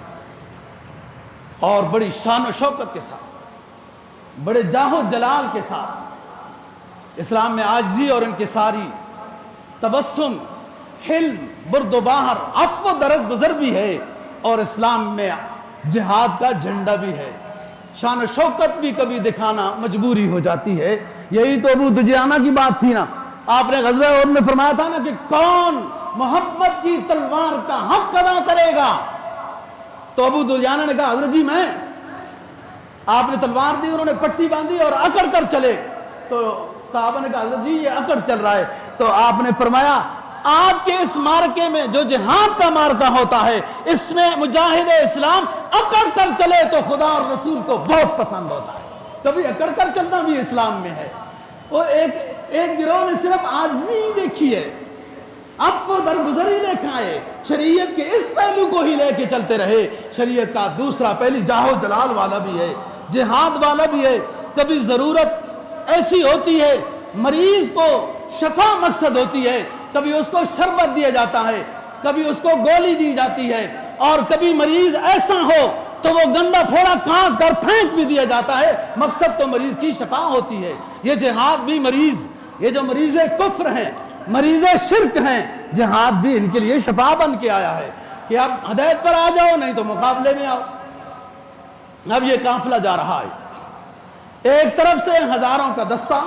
اور بڑی شان و شوکت کے ساتھ، بڑے جاہ و جلال کے ساتھ۔ اسلام میں عاجزی اور انکساری، تبسم، حلم، برد و باہر، عفو و درگزر بھی ہے، اور اسلام میں جہاد کا جھنڈا بھی ہے۔ شان و شوکت بھی کبھی دکھانا مجبوری ہو جاتی ہے۔ یہی تو ابو دجانہ کی بات تھی نا، آپ نے غزوہ احد میں فرمایا تھا نا کہ کون محمد کی تلوار کا حق ادا کرے گا؟ تو ابو دجانہ نے کہا حضرت جی میں۔ آپ نے تلوار دی، انہوں نے پٹی باندھی اور اکڑ کر چلے، تو صحابہ نے کہا حضرت جی یہ اکڑ چل رہا ہے، تو آپ نے فرمایا آج کے اس مارکے میں جو جہاد کا مارکہ ہوتا ہے، اس میں مجاہد اسلام اکڑ کر چلے تو خدا اور رسول کو بہت پسند ہوتا ہے۔ کبھی اکڑ کر چلنا بھی اسلام میں ہے۔ وہ ایک گروہ نے صرف عاجزی دیکھی ہے، عفو درگزر ہی دیکھا ہے، شریعت کے اس پہلو کو ہی لے کے چلتے رہے۔ شریعت کا دوسرا پہلو جاہ و جلال والا بھی ہے، جہاد والا بھی ہے۔ کبھی ضرورت ایسی ہوتی ہے، مریض کو شفا مقصد ہوتی ہے، کبھی اس کو شربت دیا جاتا ہے، کبھی اس کو گولی دی جاتی ہے، اور کبھی مریض ایسا ہو تو وہ گندا پھوڑا کاٹ کر پھینک بھی دیا جاتا ہے، مقصد تو مریض کی شفا ہوتی ہے۔ یہ جہاد بھی مریض، یہ جو مریض کفر ہیں، مریض شرک ہیں، جہاد بھی ان کے لیے شفا بن کے آیا ہے کہ اب ہدایت پر آ جاؤ، نہیں تو مقابلے میں آؤ۔ اب یہ قافلہ جا رہا ہے، ایک طرف سے ہزاروں کا دستہ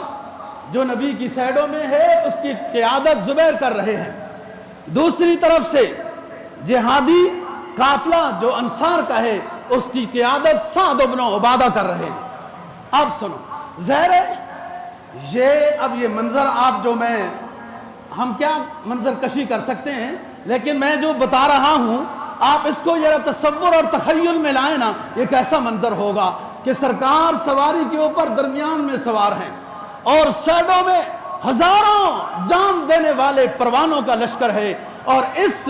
جو نبی کی سائیڈوں میں ہے، اس کی قیادت زبیر کر رہے ہیں، دوسری طرف سے جہادی قافلہ جو انصار کا ہے، اس کی قیادت سعد بن عبادہ کر رہے ہیں۔ اب سنو، ظاہر ہے یہ منظر آپ جو ہم کیا منظر کشی کر سکتے ہیں، لیکن میں جو بتا رہا ہوں آپ اس کو ذرا تصور اور تخیل میں لائیں نا، یہ کیسا منظر ہوگا کہ سرکار سواری کے اوپر درمیان میں سوار ہیں، اور سائیڈوں میں ہزاروں جان دینے والے پروانوں کا لشکر ہے، اور اس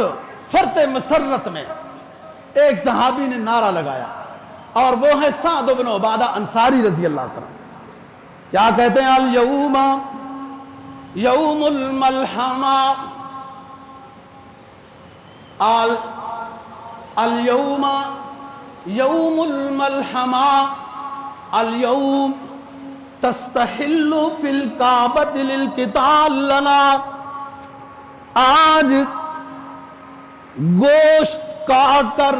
فرط مسرت میں ایک صحابی نے نعرہ لگایا، اور وہ ہے سعد بن عبادہ انصاری رضی اللہ عنہ۔ کیا کہتے ہیں؟ الیوم یوم الملحمہ، الیوم یوم الملحمہ، الیوم تستحل فی الکعبۃ للقتال لنا، آج گوشت کاٹ کر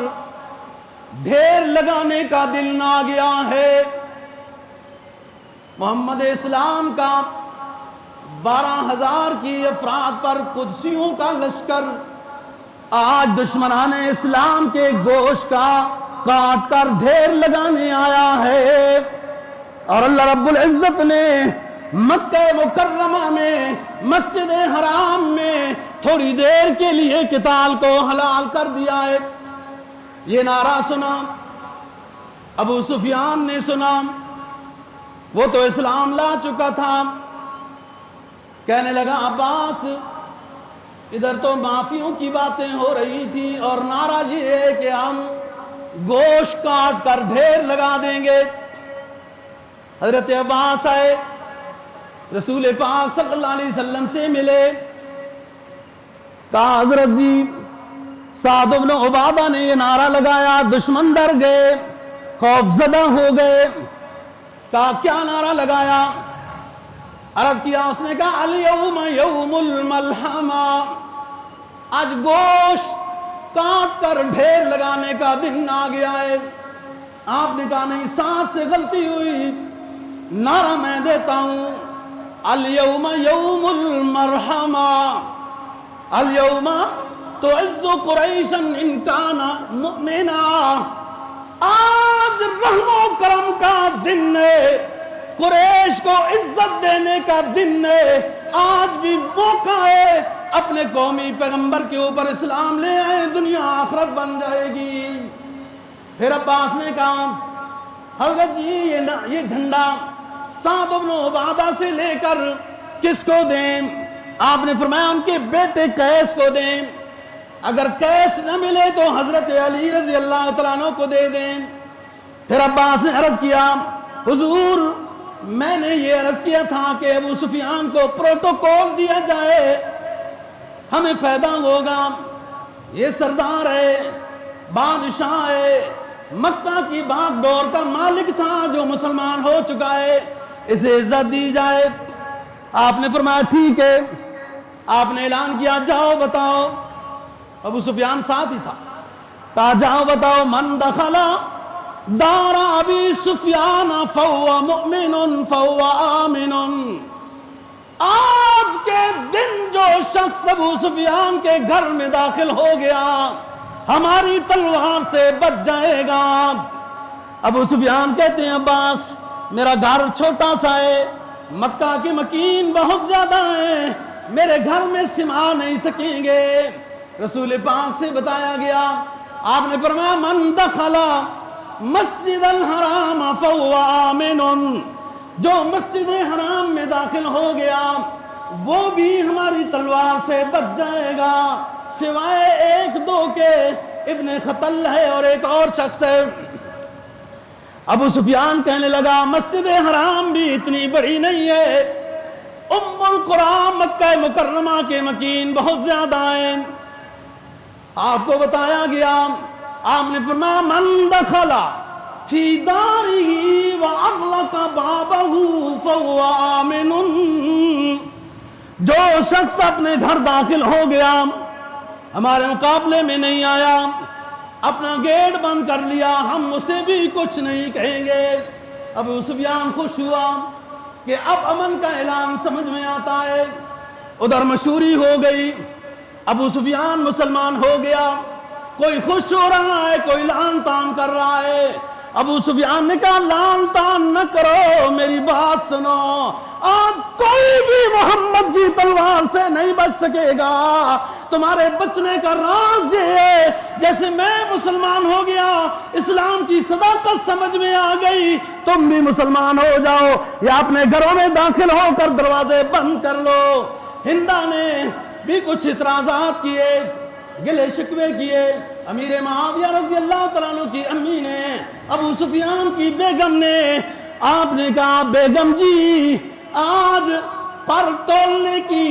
ڈھیر لگانے کا دل نہ گیا ہے۔ محمد اسلام کا 12,000 کی افراد پر قدسیوں کا لشکر آج دشمنان اسلام کے گوشت کا کاٹ کر ڈھیر لگانے آیا ہے، اور اللہ رب العزت نے مکہ مکرمہ میں مسجد حرام میں تھوڑی دیر کے لیے قتال کو حلال کر دیا ہے۔ یہ نعرہ سنا، ابو سفیان نے سنا، وہ تو اسلام لا چکا تھا، کہنے لگا عباس ادھر تو معافیوں کی باتیں ہو رہی تھی اور نعرہ یہ ہے کہ ہم گوشت کاٹ کر ڈھیر لگا دیں گے۔ حضرت عباس آئے، رسول پاک صلی اللہ علیہ وسلم سے ملے، کہا حضرت جی سعد بن عبادہ نے یہ نعرہ لگایا، دشمن ڈر گئے، خوف زدہ ہو گئے۔ کہا کیا نعرہ لگایا؟ عرض کیا، اس نے کہا الیوم یوم الملحمہ، آج گوشت کاٹ کر ڈھیر لگانے کا دن آ گیا ہے۔ آپ نے کہا نہیں، ساتھ سے غلطی ہوئی، نعرہ میں دیتا ہوں، الیوم یوم المرحمہ، الیوم تعز قریشا ان کان مؤمنا، آج رحم و کرم کا دن ہے، قریش کو عزت دینے کا دن ہے، آج بھی موقع ہے، اپنے قومی پیغمبر کے اوپر اسلام لے آئے، دنیا آخرت بن جائے گی۔ پھر عباس نے کہا حضرت جی یہ جھنڈا سعد بن عبادہ سے لے کر کس کو دیں؟ آپ نے فرمایا ان کے بیٹے قیس کو دیں، اگر قیس نہ ملے تو حضرت علی رضی اللہ تعالیٰ عنہ کو دے دیں۔ پھر عباس نے عرض کیا حضور میں نے یہ عرض کیا تھا کہ ابو سفیان کو پروٹوکول دیا جائے، ہمیں فائدہ ہوگا، یہ سردار ہے، بادشاہ ہے، مکہ کی باغ ڈور کا مالک تھا جو مسلمان ہو چکا ہے، اسے عزت دی جائے۔ آپ نے فرمایا ٹھیک ہے۔ آپ نے اعلان کیا جاؤ بتاؤ، ابو سفیان ساتھ ہی تھا، کہا جاؤ بتاؤ من دخل دار ابی سفیان فہو مؤمن فہو آمن، آج کے دن جو شخص ابو سفیان کے گھر میں داخل ہو گیا ہماری تلوار سے بچ جائے گا۔ ابو سفیان کہتے ہیں عباس میرا گھر چھوٹا سا ہے، مکہ کے مکین بہت زیادہ ہیں، میرے گھر میں سما نہیں سکیں گے۔ رسول پاک سے بتایا گیا، آپ نے فرمایا من دخل مسجد الحرام فہو آمن، جو مسجد حرام میں داخل ہو گیا وہ بھی ہماری تلوار سے بچ جائے گا، سوائے ایک دو کے، ابن خطل ہے اور ایک اور شخص ہے۔ ابو سفیان کہنے لگا مسجد حرام بھی اتنی بڑی نہیں ہے، ام القرآن مکہ مکرمہ کے مکین بہت زیادہ ہیں۔ آپ کو بتایا گیا، آپ نے فرمایا من دخل فی دارہ واغلق بابہ فہو آمن، جو شخص اپنے گھر داخل ہو گیا ہمارے مقابلے میں نہیں آیا، اپنا گیٹ بند کر لیا، ہم اسے بھی کچھ نہیں کہیں گے۔ ابو سفیان خوش ہوا کہ اب امن کا اعلان سمجھ میں آتا ہے۔ ادھر مشہوری ہو گئی، ابو سفیان مسلمان ہو گیا، کوئی خوش ہو رہا ہے، کوئی لعن طعن کر رہا ہے۔ ابو سفیان نے کہا لعن طعن نہ کرو، میری بات سنو، آج کوئی بھی محمد کی تلوار سے نہیں بچ سکے گا، تمہارے بچنے کا راز یہ ہے جیسے میں مسلمان ہو گیا، اسلام کی صداقت سمجھ میں آ گئی، تم بھی مسلمان ہو جاؤ یا اپنے گھروں میں داخل ہو کر دروازے بند کر لو۔ ہندا نے بھی کچھ اعتراضات کیے، گلے شکوے کیے، امیر معاویہ رضی اللہ تعالیٰ عنہ کی امی نے، ابو سفیان کی بیگم نے، آپ نے کہا بیگم جی آج پر تولنے کی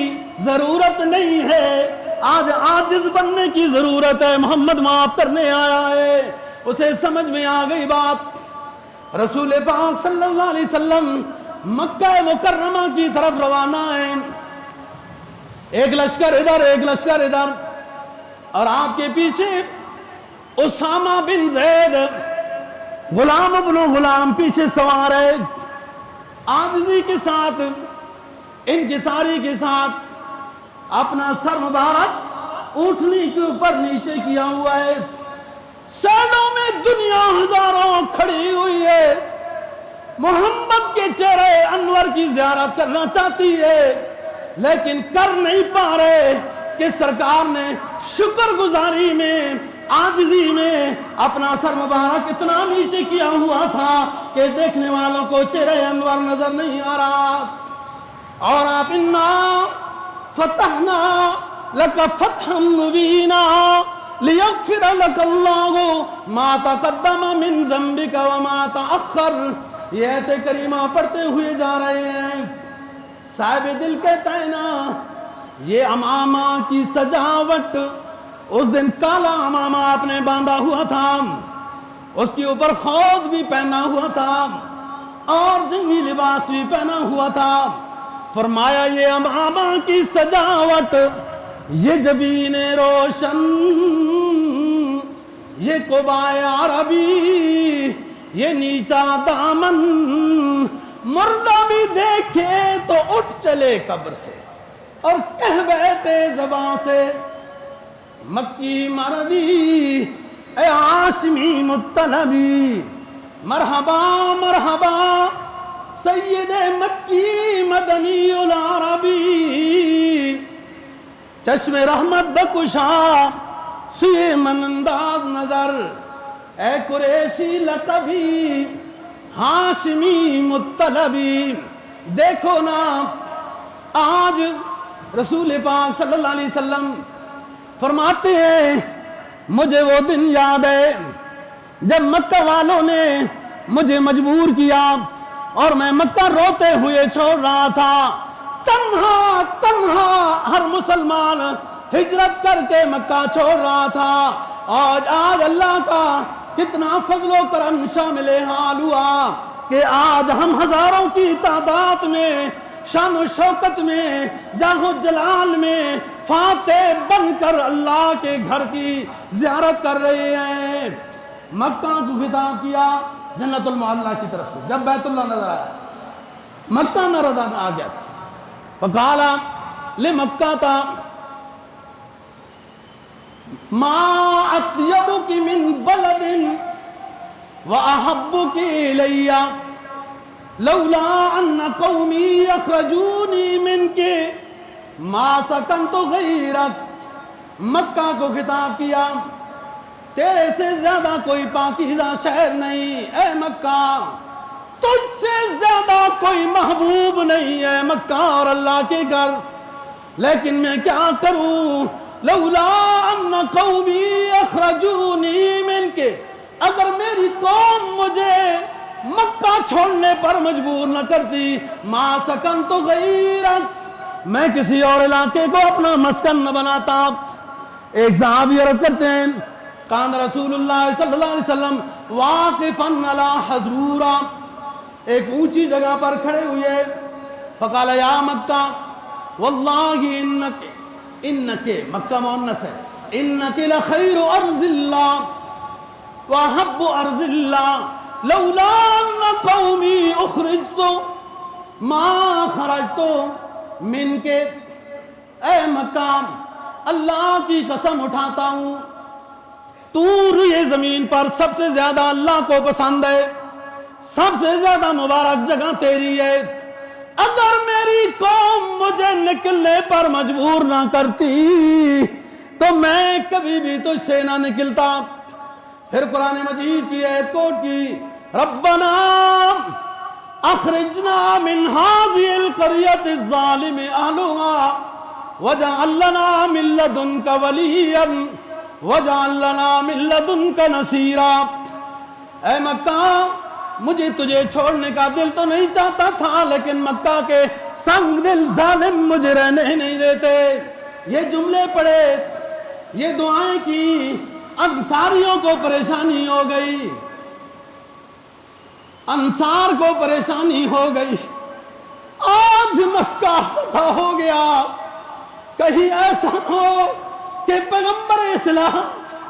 ضرورت نہیں ہے، آج عاجز بننے کی ضرورت ہے، محمد معاف کرنے آیا ہے۔ اسے سمجھ میں آ گئی بات، رسول پاک صلی اللہ علیہ وسلم مکہ مکرمہ کی طرف روانہ ہیں، ایک لشکر ادھر ایک لشکر ادھر، اور آپ کے پیچھے اسامہ بن زید غلام ابن غلام پیچھے سوار ہے، عاجزی کے ساتھ انکساری کے ساتھ اپنا سر مبارک اونٹنی کے اوپر نیچے کیا ہوا ہے، سینوں میں دنیا ہزاروں کھڑی ہوئی ہے، محمد کے چہرے انور کی زیارت کرنا چاہتی ہے لیکن کر نہیں پا رہے کہ سرکار نے شکر گزاری میں عاجزی میں اپنا سر مبارک اتنا نیچے کیا ہوا تھا کہ دیکھنے والوں کو چہرے انور نظر نہیں آ رہا، اور آپ انا فتحنا لک فتحا مبینا لیغفر لک اللہ ما تقدم من ذنبک وما تأخر، یہ آیت کریمہ پڑھتے ہوئے جا رہے ہیں۔ صاحب دل کہتا ہے نا، یہ امامہ کی سجاوٹ، اس دن کالا امامہ آپ نے باندھا ہوا تھا، اس کے اوپر خود بھی پہنا ہوا تھا اور جنگی لباس بھی پہنا ہوا تھا، فرمایا یہ امامہ کی سجاوٹ، یہ جبین روشن، یہ قبائے عربی، یہ نیچا دامن، مردہ بھی دیکھے تو اٹھ چلے قبر سے اور کہہ بیٹھے زبان سے مکی مردی اے ہاشمی مطلبی، مرحبا مرحبا سید مکی مدنی العربی، چشم رحمت بکشا سوئے من انداز نظر، اے قریشی لقبی ہاشمی مطلبی۔ دیکھو نا آج رسول پاک صلی اللہ علیہ وسلم فرماتے ہیں مجھے وہ دن یاد ہے جب مکہ والوں نے مجھے مجبور کیا اور میں مکہ روتے ہوئے چھوڑ رہا تھا، تنہا تنہا ہر مسلمان ہجرت کر کے مکہ چھوڑ رہا تھا، آج اللہ کا کتنا فضل و کرم شامل حال ہوا کہ آج ہم ہزاروں کی تعداد میں شان و شوکت میں جاہ و جلال میں فاتح بن کر اللہ کے گھر کی زیارت کر رہے ہیں۔ مکہ کو خطاب کیا جنت المعلیٰ کی طرف سے، جب بیت اللہ نظر آیا مکہ نظر آ گیا، فقالا لمکہ تا ما اطیبک من بلد واحبک الی لولا ان قومی اخرجونی منک ما سکنت غیرک۔ مکہ کو خطاب کیا تیرے سے زیادہ کوئی پاکیزہ شہر نہیں اے مکہ، تجھ سے زیادہ کوئی محبوب نہیں ہے مکہ اور اللہ کے گھر، لیکن میں کیا کروں، لولا ان قومی اخرجونی منک، اگر میری قوم مجھے مکہ چھوڑنے پر مجبور نہ کرتی، ما سکنت غیرک، میں کسی اور علاقے کو اپنا مسکن نہ بناتا۔ ایک صحابی عرض کرتے ہیں کان رسول اللہ صلی اللہ علیہ وسلم واقفا علی حضورا، ایک اونچی جگہ پر کھڑے ہوئے، فقال یا مکہ واللہ انک مکہ مؤنث ہے، انک لخیر ارض اللہ واحب ارض اللہ لولا ان قومی اخرجت ما خرجت من کے، اے مکہ اللہ کی قسم اٹھاتا ہوں طور یہ زمین پر سب سے زیادہ اللہ کو پسند ہے، سب سے زیادہ مبارک جگہ تیری ہے، اگر میری قوم مجھے نکلنے پر مجبور نہ کرتی تو میں کبھی بھی تجھ سے نہ نکلتا۔ پھر قرآن مجید کی آیت کوٹ کی، ربنا اخرجنا من هذه القرية الظالم اهلها واجعل لنا من لدنك وليا واجعل لنا من لدنك نصيرا۔ اے مکہ مجھے تجھے چھوڑنے کا دل تو نہیں چاہتا تھا، لیکن مکہ کے سنگ دل ظالم مجھے رہنے نہیں دیتے۔ یہ جملے پڑھے، یہ دعائیں کی، انصاریوں کو پریشانی ہو گئی، انصار کو پریشانی ہو گئی، آج مکہ فتح ہو گیا، کہیں ایسا ہو کہ پیغمبر اسلام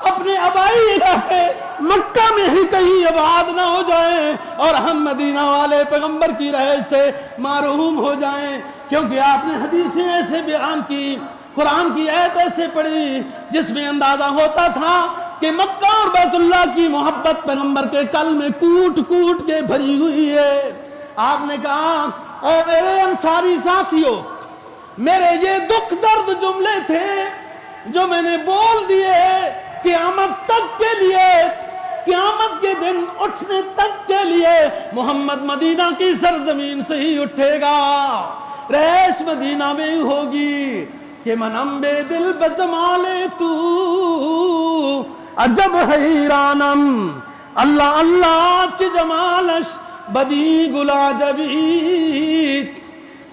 اپنے آبائی علاقے مکہ میں ہی کہیں آباد نہ ہو جائیں اور ہم مدینہ والے پیغمبر کی رہائش سے محروم ہو جائیں، کیونکہ آپ نے حدیثیں ایسے بیان کی، قرآن کی آیت ایسے پڑھی جس میں اندازہ ہوتا تھا کہ مکہ اور بیت اللہ کی محبت پیغمبر کے قلب میں کوٹ کوٹ کے بھری ہوئی ہے۔ آپ نے کہا اے میرے انصاری ساتھیوں، میرے یہ دکھ درد جملے تھے جو میں نے بول دیے، قیامت تک کے لیے، قیامت کے دن اٹھنے تک کے لیے محمد مدینہ کی سرزمین سے ہی اٹھے گا، رہائش مدینہ میں ہی ہوگی کہ منم بے دل بجمال تو عجب حیرانم اللہ اللہ چ جمالش بدی گلا جبی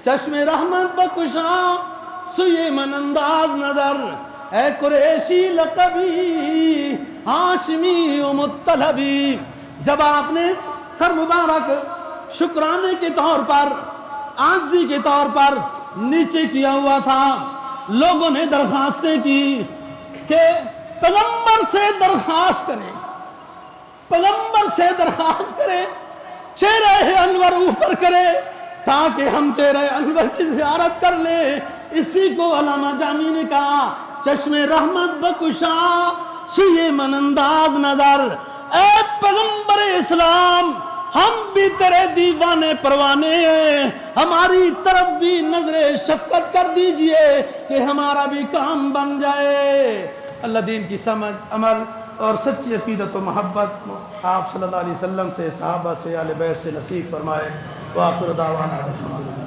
چشم رحمت بکشا سوئے من انداز نظر اے قریشی لقبی ہاشمی و مطلبی۔ جب آپ نے سر مبارک شکرانے کے طور پر، عاجزی کے طور پر نیچے کیا ہوا تھا، لوگوں نے درخواستیں کی کہ پیغمبر سے درخواست کریں، پیغمبر سے درخواست کریں چہرہ انور اوپر کرے تاکہ ہم چہرہ انور کی زیارت کر لیں۔ اسی کو علامہ جامی نے کہا چشم رحمت بکشا سوئے من انداز نظر، اے پیغمبر اسلام ہم بھی تیرے دیوانے پروانے ہیں، ہماری طرف بھی نظر شفقت کر دیجئے کہ ہمارا بھی کام بن جائے۔ اللہ دین کی سمجھ، عمل اور سچی عقیدت و محبت آپ صلی اللہ علیہ وسلم سے، صحابہ سے، اہل بیت سے نصیب فرمائے۔ وآخر دعوانا الحمدللہ۔